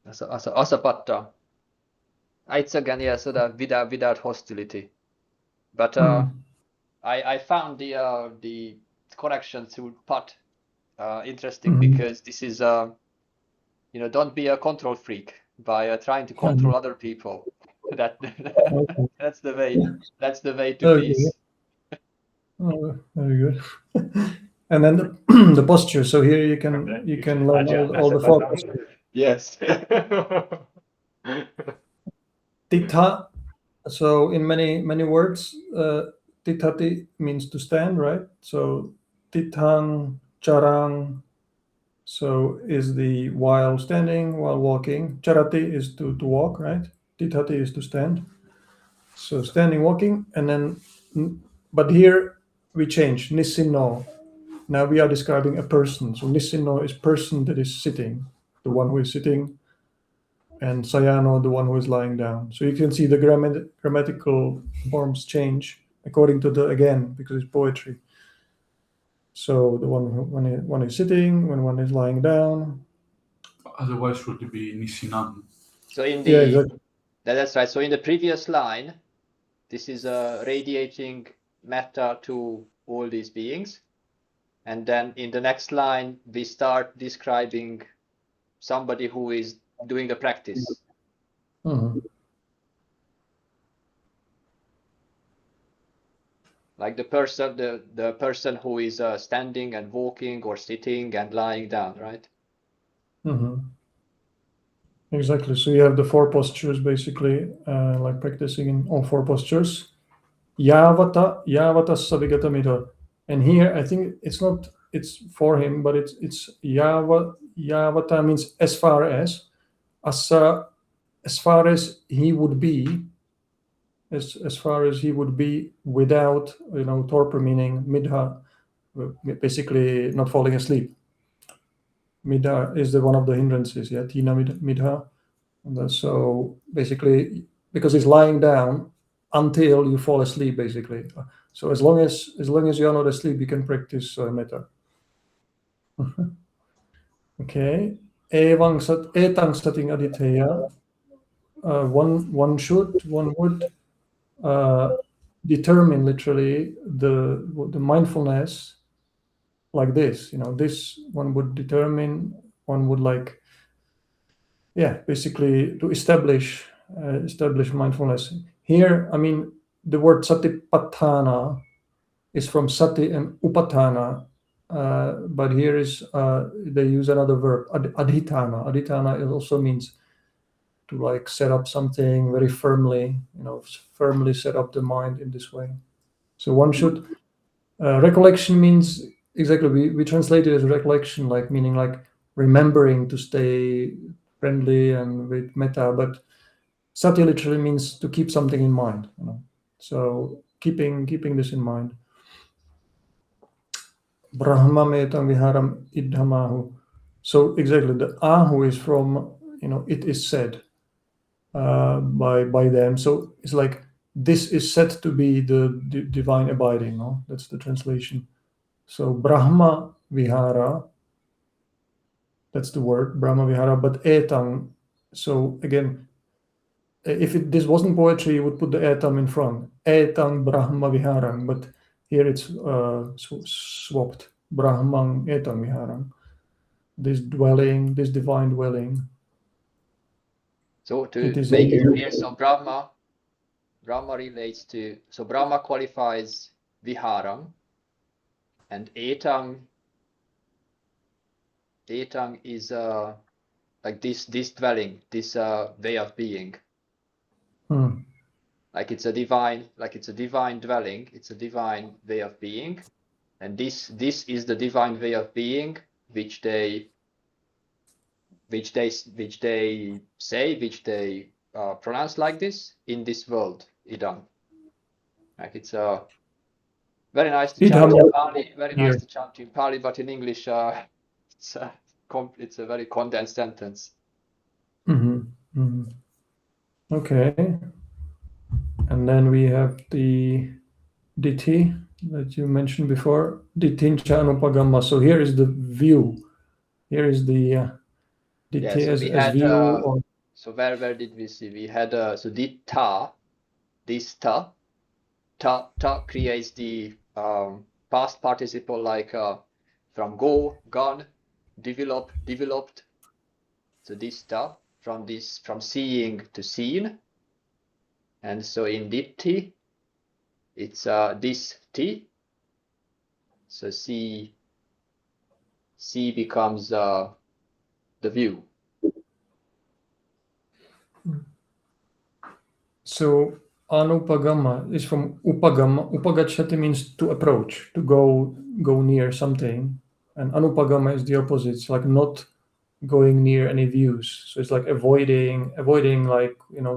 Asapatta. It's again, so that without hostility. But I found the correction to Pat interesting, because this is don't be a control freak by trying to control other people. That's the way to peace. Oh, very good. And then the posture. So here you can learn all the four postures. Yes. Titha. So in many words, tithati means to stand, right? So tithang, charang. So is the while standing, while walking. Charati is to walk, right? Tithati is to stand. So standing, walking, and then, but here we change nisino. Now we are describing a person. So nisino is person that is sitting, the one who is sitting, and sayano, the one who is lying down. So you can see the grammatical forms change according to because it's poetry. So the when one is sitting, when one is lying down. Otherwise, would it be nisinam? So in the Yeah, exactly. that's right. So in the previous line, this is radiating metta to all these beings. And then in the next line, we start describing somebody who is doing the practice. Mhm. Like the person who is standing and walking or sitting and lying down, right? Mhm. Exactly. So you have the 4 postures basically, like practicing in all 4 postures. Yavata savigatamita. And here I think it's for him, but it's yavata means as far as asa, as far as he would be, as far as he would be without, torpor, meaning midha, basically not falling asleep. Midha is one of the hindrances, yeah, tina midha. And so basically, because he's lying down until you fall asleep, basically. So as long as you're not asleep, you can practice metta. Okay. Etang sating aditeya. One would determine literally the mindfulness like this. This one would determine. One would basically to establish mindfulness. Here, I mean, the word satipatthana is from sati and upatthana, but here is they use another verb, adhitthana. Adhitthana also means to set up something very firmly, firmly set up the mind in this way. So one should recollection means exactly we translate it as recollection, meaning remembering to stay friendly and with metta, but sati literally means to keep something in mind. So keeping this in mind. Brahma metam viharam idhamahu. So exactly the ahu is from it is said by them. So it's like this is said to be the divine abiding. No, that's the translation. So Brahma vihara. That's the word Brahma vihara, but etang. So again, if this wasn't poetry, you would put the etam in front. Etang Brahma viharam, but here it's swapped. Brahmang etang viharam. This dwelling, this divine dwelling. So to make it clear, so Brahma relates to, so Brahma qualifies viharam, and etang is like this dwelling, this way of being. Like it's a divine dwelling, it's a divine way of being, and this is the divine way of being which they say, which they pronounce like this in this world, idam. Like it's a very nice to chant in Pāli, nice to chant in Pāli, but in English it's a very condensed sentence. Okay. And then we have the Dithi that you mentioned before, Dithincha Anupagama. So here is the view. Here is the Dithi as view. So where did we see? We had so Dittha, this ta creates the past participle from go, gone, developed. So this ta from seeing to seen. And so in Ditti, it's this T. So C becomes the view. So Anupagama is from Upagama. Upagachati means to approach, to go near something. And Anupagama is the opposite. It's like not going near any views. So it's like avoiding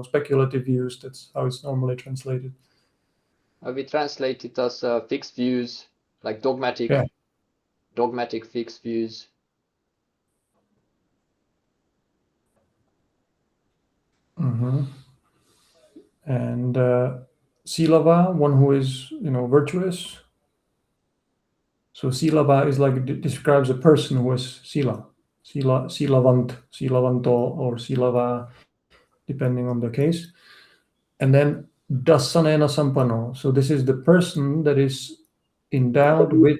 speculative views. That's how it's normally translated. We translate it as fixed views, like dogmatic fixed views. And Silava, one who is virtuous. So Silava is describes a person who is Silavanto or Silava. depending on the case. And then dasanena sampano. So this is the person that is endowed with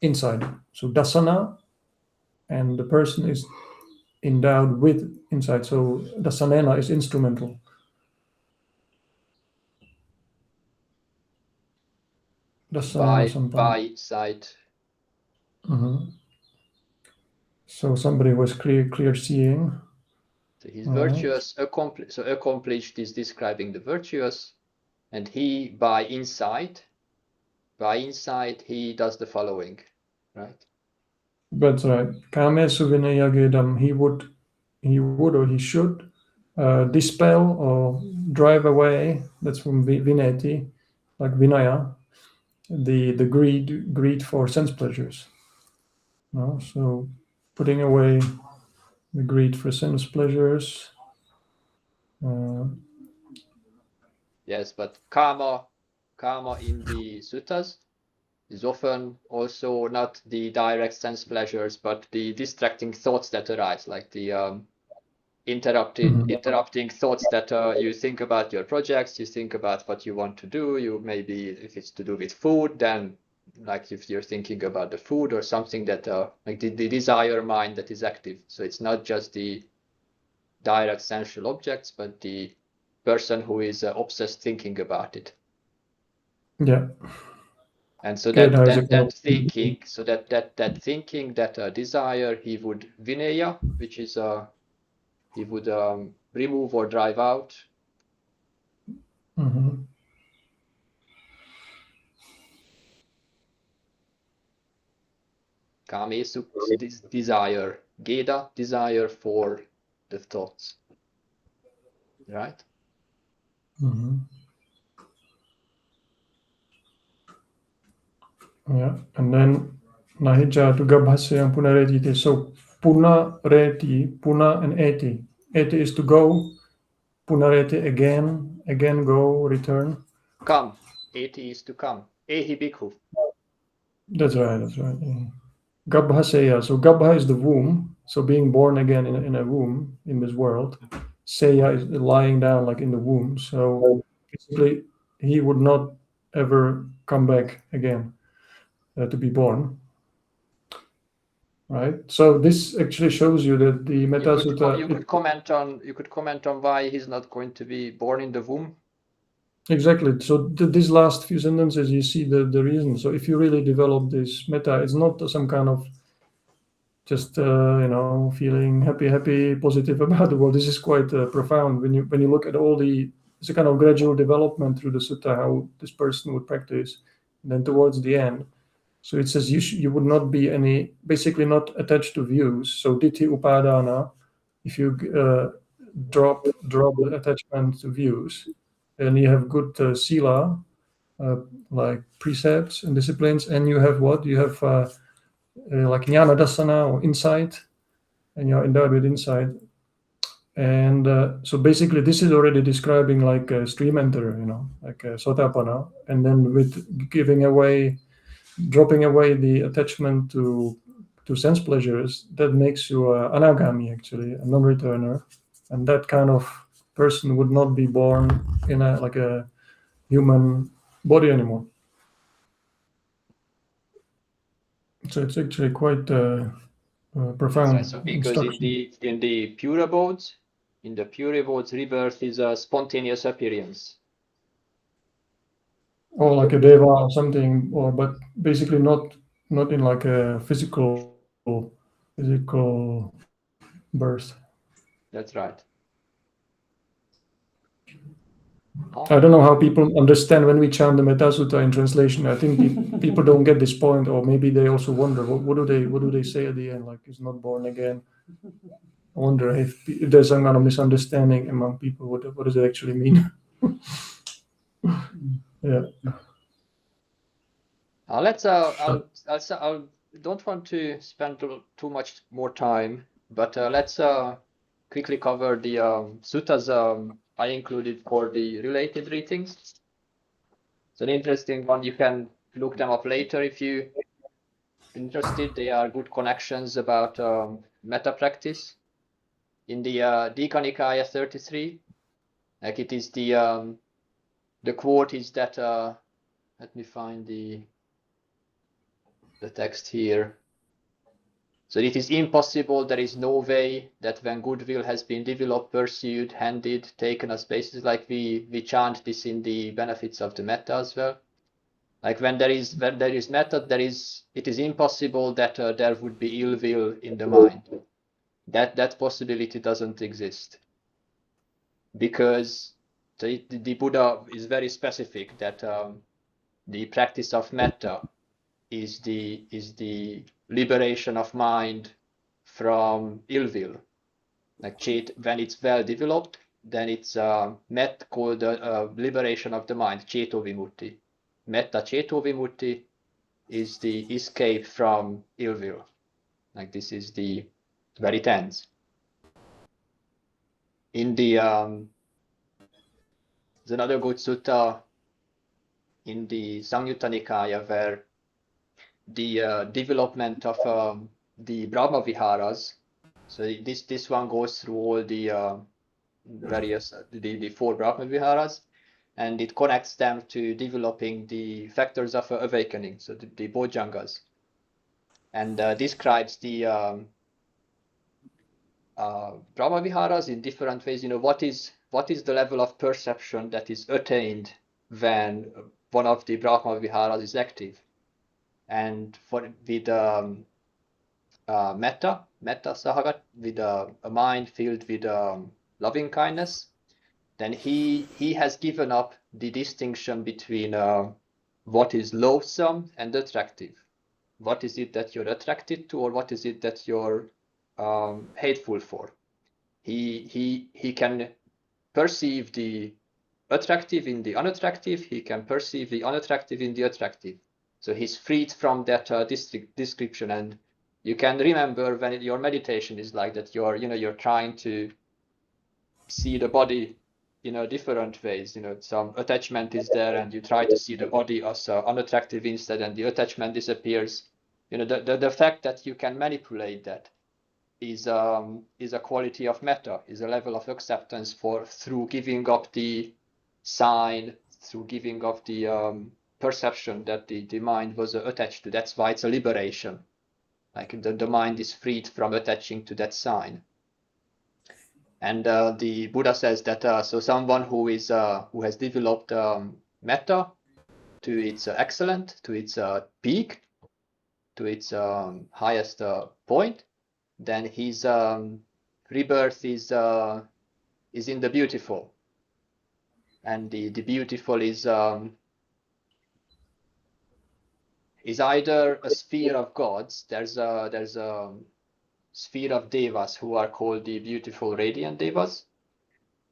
insight. So dasana, and the person is endowed with insight. So dasanena is instrumental. Dasanena sampano. By insight. Mhm. So somebody was clear seeing. So his virtuous accomplished is describing the virtuous, and he by insight he does the following, right? That's right. Kame suvinayagedam. He would or he should dispel or drive away. That's from vineti, like vinaya, the greed for sense pleasures. No? So putting away the greed for sense pleasures. Yes, but karma in the suttas is often also not the direct sense pleasures, but the distracting thoughts that arise, like the interrupting thoughts that you think about your projects, you think about what you want to do. You maybe, if it's to do with food, then like if you're thinking about the food or something that like the desire mind that is active. So it's not just the direct sensual objects, but the person who is obsessed thinking about it. Yeah. And so Good, that thinking, so that thinking, that desire, he would vinaya, which is he would remove or drive out. Mm-hmm. Kame this desire, Geda, desire for the thoughts, right? Mm-hmm. Yeah, and then Nahija to Gabhasya Punareti. So Punareti, Puna and Eti. Eti is to go, Punareti again go, return. Come, Eti is to come. Ehi bhikkhu. That's right. Yeah. Gabhaseya. So Gabha is the womb. So being born again in a womb in this world. Seya is lying down like in the womb. So basically, he would not ever come back again to be born. Right. So this actually shows you that the Mettasutta. You could comment on why he's not going to be born in the womb. Exactly. So these last few sentences, you see the reason. So if you really develop this metta, it's not some kind of just feeling happy, positive about the world. This is quite profound when you look at all it's a kind of gradual development through the sutta how this person would practice. And then towards the end, so it says you would not be basically not attached to views. So ditthi upadana, if you drop the attachment to views, and you have good sila, like precepts and disciplines, and you have what? You have like jnana dasana or insight, and you're endowed with insight. And so basically this is already describing like a stream enter, like a sotapanna, and then with dropping away the attachment to sense pleasures, that makes you anagami, actually, a non-returner. And that kind of person would not be born in a human body anymore. So it's actually quite profound. Right, so because in the pure abodes, rebirth is a spontaneous appearance. Or like a deva or something, but basically not in like a physical birth. That's right. I don't know how people understand when we chant the Mettasutta in translation. I think people don't get this point, or maybe they also wonder what do they say at the end, like he's not born again. I wonder if there's some kind of misunderstanding among people. What does it actually mean? Yeah. I don't want to spend too much more time, but let's quickly cover the suttas I included for the related readings. It's an interesting one. You can look them up later if you're interested. They are good connections about metta practice. in the Dika Nikaya 33. Like it is the quote is that let me find the text here. So it is impossible, there is no way that when goodwill has been developed, pursued, handed, taken as basis, like we chant this in the benefits of the metta as well. Like when there is metta, it is impossible that there would be ill will in the mind. That possibility doesn't exist, because the Buddha is very specific that the practice of metta is the liberation of mind from ill will. Like when it's well developed, then it's called liberation of the mind, ceto vimutti. Metta ceto vimutti is the escape from ill will. Like this is where it ends. In the there's another good sutta in the Samyutta Nikaya where the development of the Brahma Viharas. So this one goes through all the various the 4 Brahma Viharas, and it connects them to developing the factors of awakening, so the Bojjhangas, and describes the Brahma Viharas in different ways. You know, what is the level of perception that is attained when one of the Brahma Viharas is active, and with metta sahagat, with a mind filled with loving kindness, then he has given up the distinction between what is loathsome and attractive. What is it that you're attracted to, or what is it that you're hateful for? He can perceive the attractive in the unattractive. He can perceive the unattractive in the attractive. So he's freed from that description. And you can remember when your meditation is like that, you're trying to see the body in different ways. Some attachment is there, and you try to see the body as unattractive instead, and the attachment disappears. The fact that you can manipulate that is a quality of metta, is a level of acceptance through giving up the sign, through giving up the perception that the mind was attached to. That's why it's a liberation. Like the mind is freed from attaching to that sign. And the Buddha says that so someone who has developed metta to its excellent, to its peak, to its highest point, then his rebirth is in the beautiful, and the beautiful is either a sphere of gods. There's a sphere of devas who are called the beautiful radiant devas,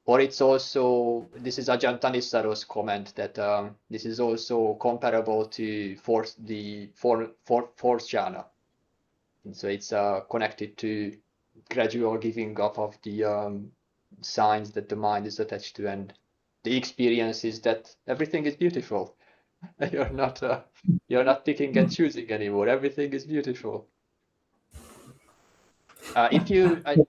or it's also, this is Ajahn Thanissaro's comment, that this is also comparable to the fourth jhana. And so it's connected to gradual giving up of the signs that the mind is attached to, and the experience is that everything is beautiful. You're not picking and choosing anymore. Everything is beautiful. Bhante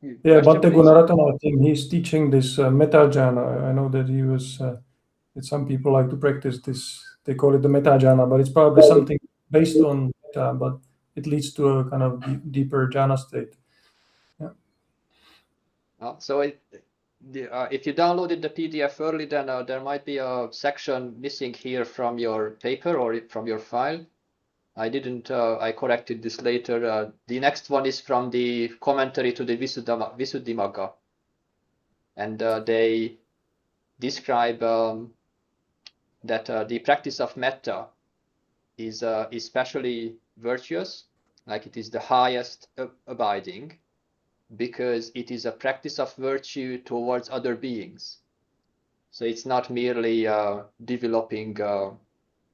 Gunaratana, I think he's teaching this metta jhana. I know that he was. That some people like to practice this. They call it the metta jhana, but it's probably something based on metta, but it leads to a kind of deeper jhana state. Yeah. So if you downloaded the PDF early, then there might be a section missing here from your paper or from your file. I didn't. I corrected this later. The next one is from the commentary to the Visuddhimagga, and they describe that the practice of metta is especially virtuous, like it is the highest abiding, because it is a practice of virtue towards other beings. So it's not merely developing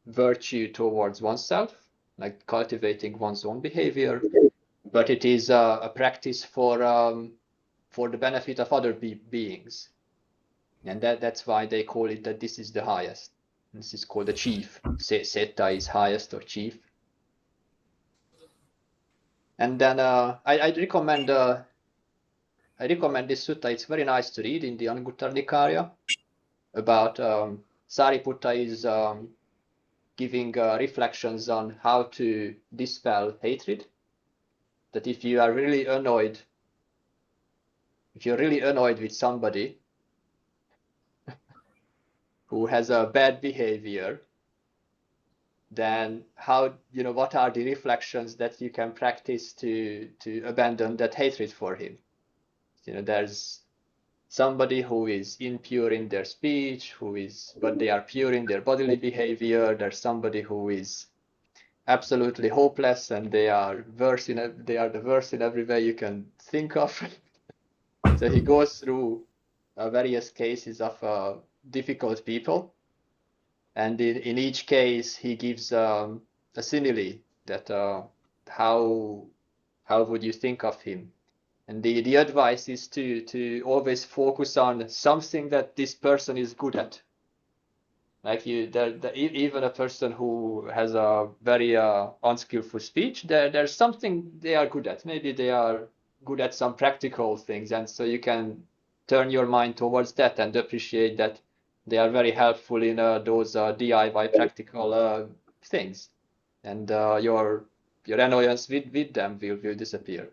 virtue towards oneself, like cultivating one's own behavior, but it is a practice for the benefit of other beings. And that's why they call it that this is the highest. This is called the chief. Setta is highest or chief. And then I'd recommend I recommend this sutta. It's very nice to read in the Anguttara Nikaya. About Sariputta is giving reflections on how to dispel hatred. That if you are really annoyed, if you're really annoyed with somebody who has a bad behavior, then how, what are the reflections that you can practice to abandon that hatred for him? There's somebody who is impure in their speech, but they are pure in their bodily behavior. There's somebody who is absolutely hopeless, and they are the worst in every way you can think of. So he goes through various cases of difficult people, and in each case he gives a simile that how would you think of him? And the advice is to always focus on something that this person is good at. Like even a person who has a very unskillful speech, there's something they are good at. Maybe they are good at some practical things, and so you can turn your mind towards that and appreciate that they are very helpful in those DIY practical things, and your annoyance with them will disappear.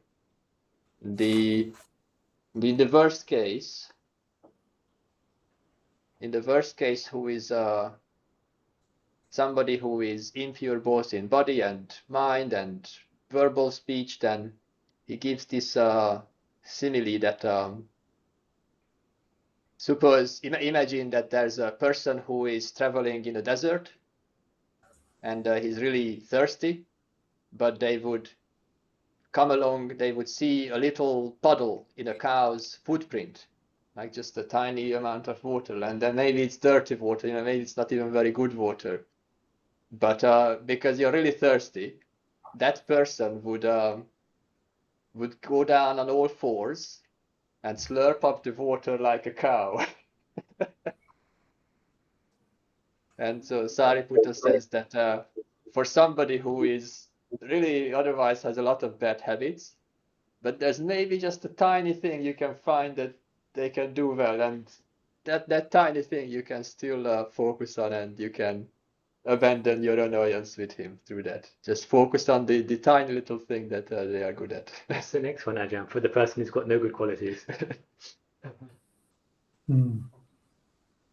In the worst case, who is somebody who is impure both in body and mind and verbal speech, then he gives this simile that imagine that there's a person who is traveling in a desert and he's really thirsty, but they would come along, they would see a little puddle in a cow's footprint, like just a tiny amount of water, and then maybe it's dirty water, maybe it's not even very good water. But because you're really thirsty, that person would go down on all fours and slurp up the water like a cow. And so Sariputta says that for somebody who is really otherwise has a lot of bad habits, but there's maybe just a tiny thing you can find that they can do well, and that tiny thing you can still focus on, and you can abandon your annoyance with him through that. Just focus on the tiny little thing that they are good at. That's the next one, Ajahn, for the person who's got no good qualities.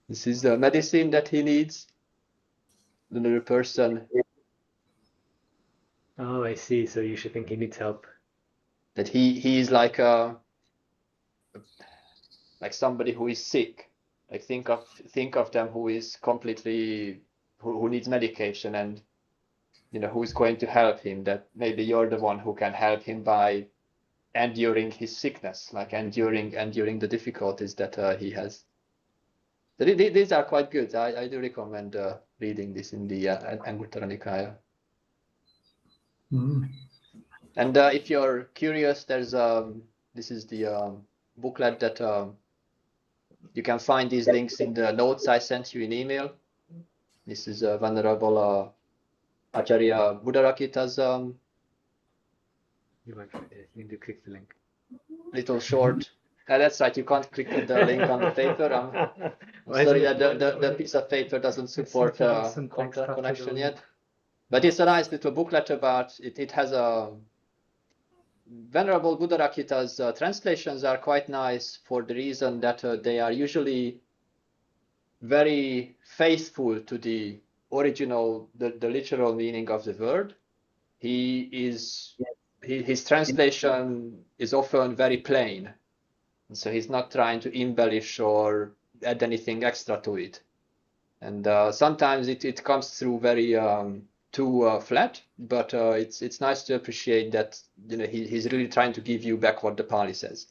This is the medicine that he needs. Another person. Oh, I see. So you should think he needs help. That he is like somebody who is sick. Like think of them who is completely who needs medication, and who's going to help him. That maybe you're the one who can help him by enduring his sickness, like enduring the difficulties that he has. So these are quite good. I do recommend reading this in the Anguttara Nikaya. And if you're curious, there's this is the booklet that you can find these links in the notes I sent you in email. This is Venerable Acharya Buddharakita's You won't find it. You need to click the link. little short. That's right, you can't click the link on the paper. I'm sorry that the piece of paper doesn't support connection yet. But it's a nice little booklet about it. It has a Venerable Buddharakita's translations are quite nice for the reason that they are usually very faithful to the original, the literal meaning of the word. His translation is often very plain, and so he's not trying to embellish or add anything extra to it. And sometimes it comes through very too flat, but it's nice to appreciate that he's really trying to give you back what the Pāli says.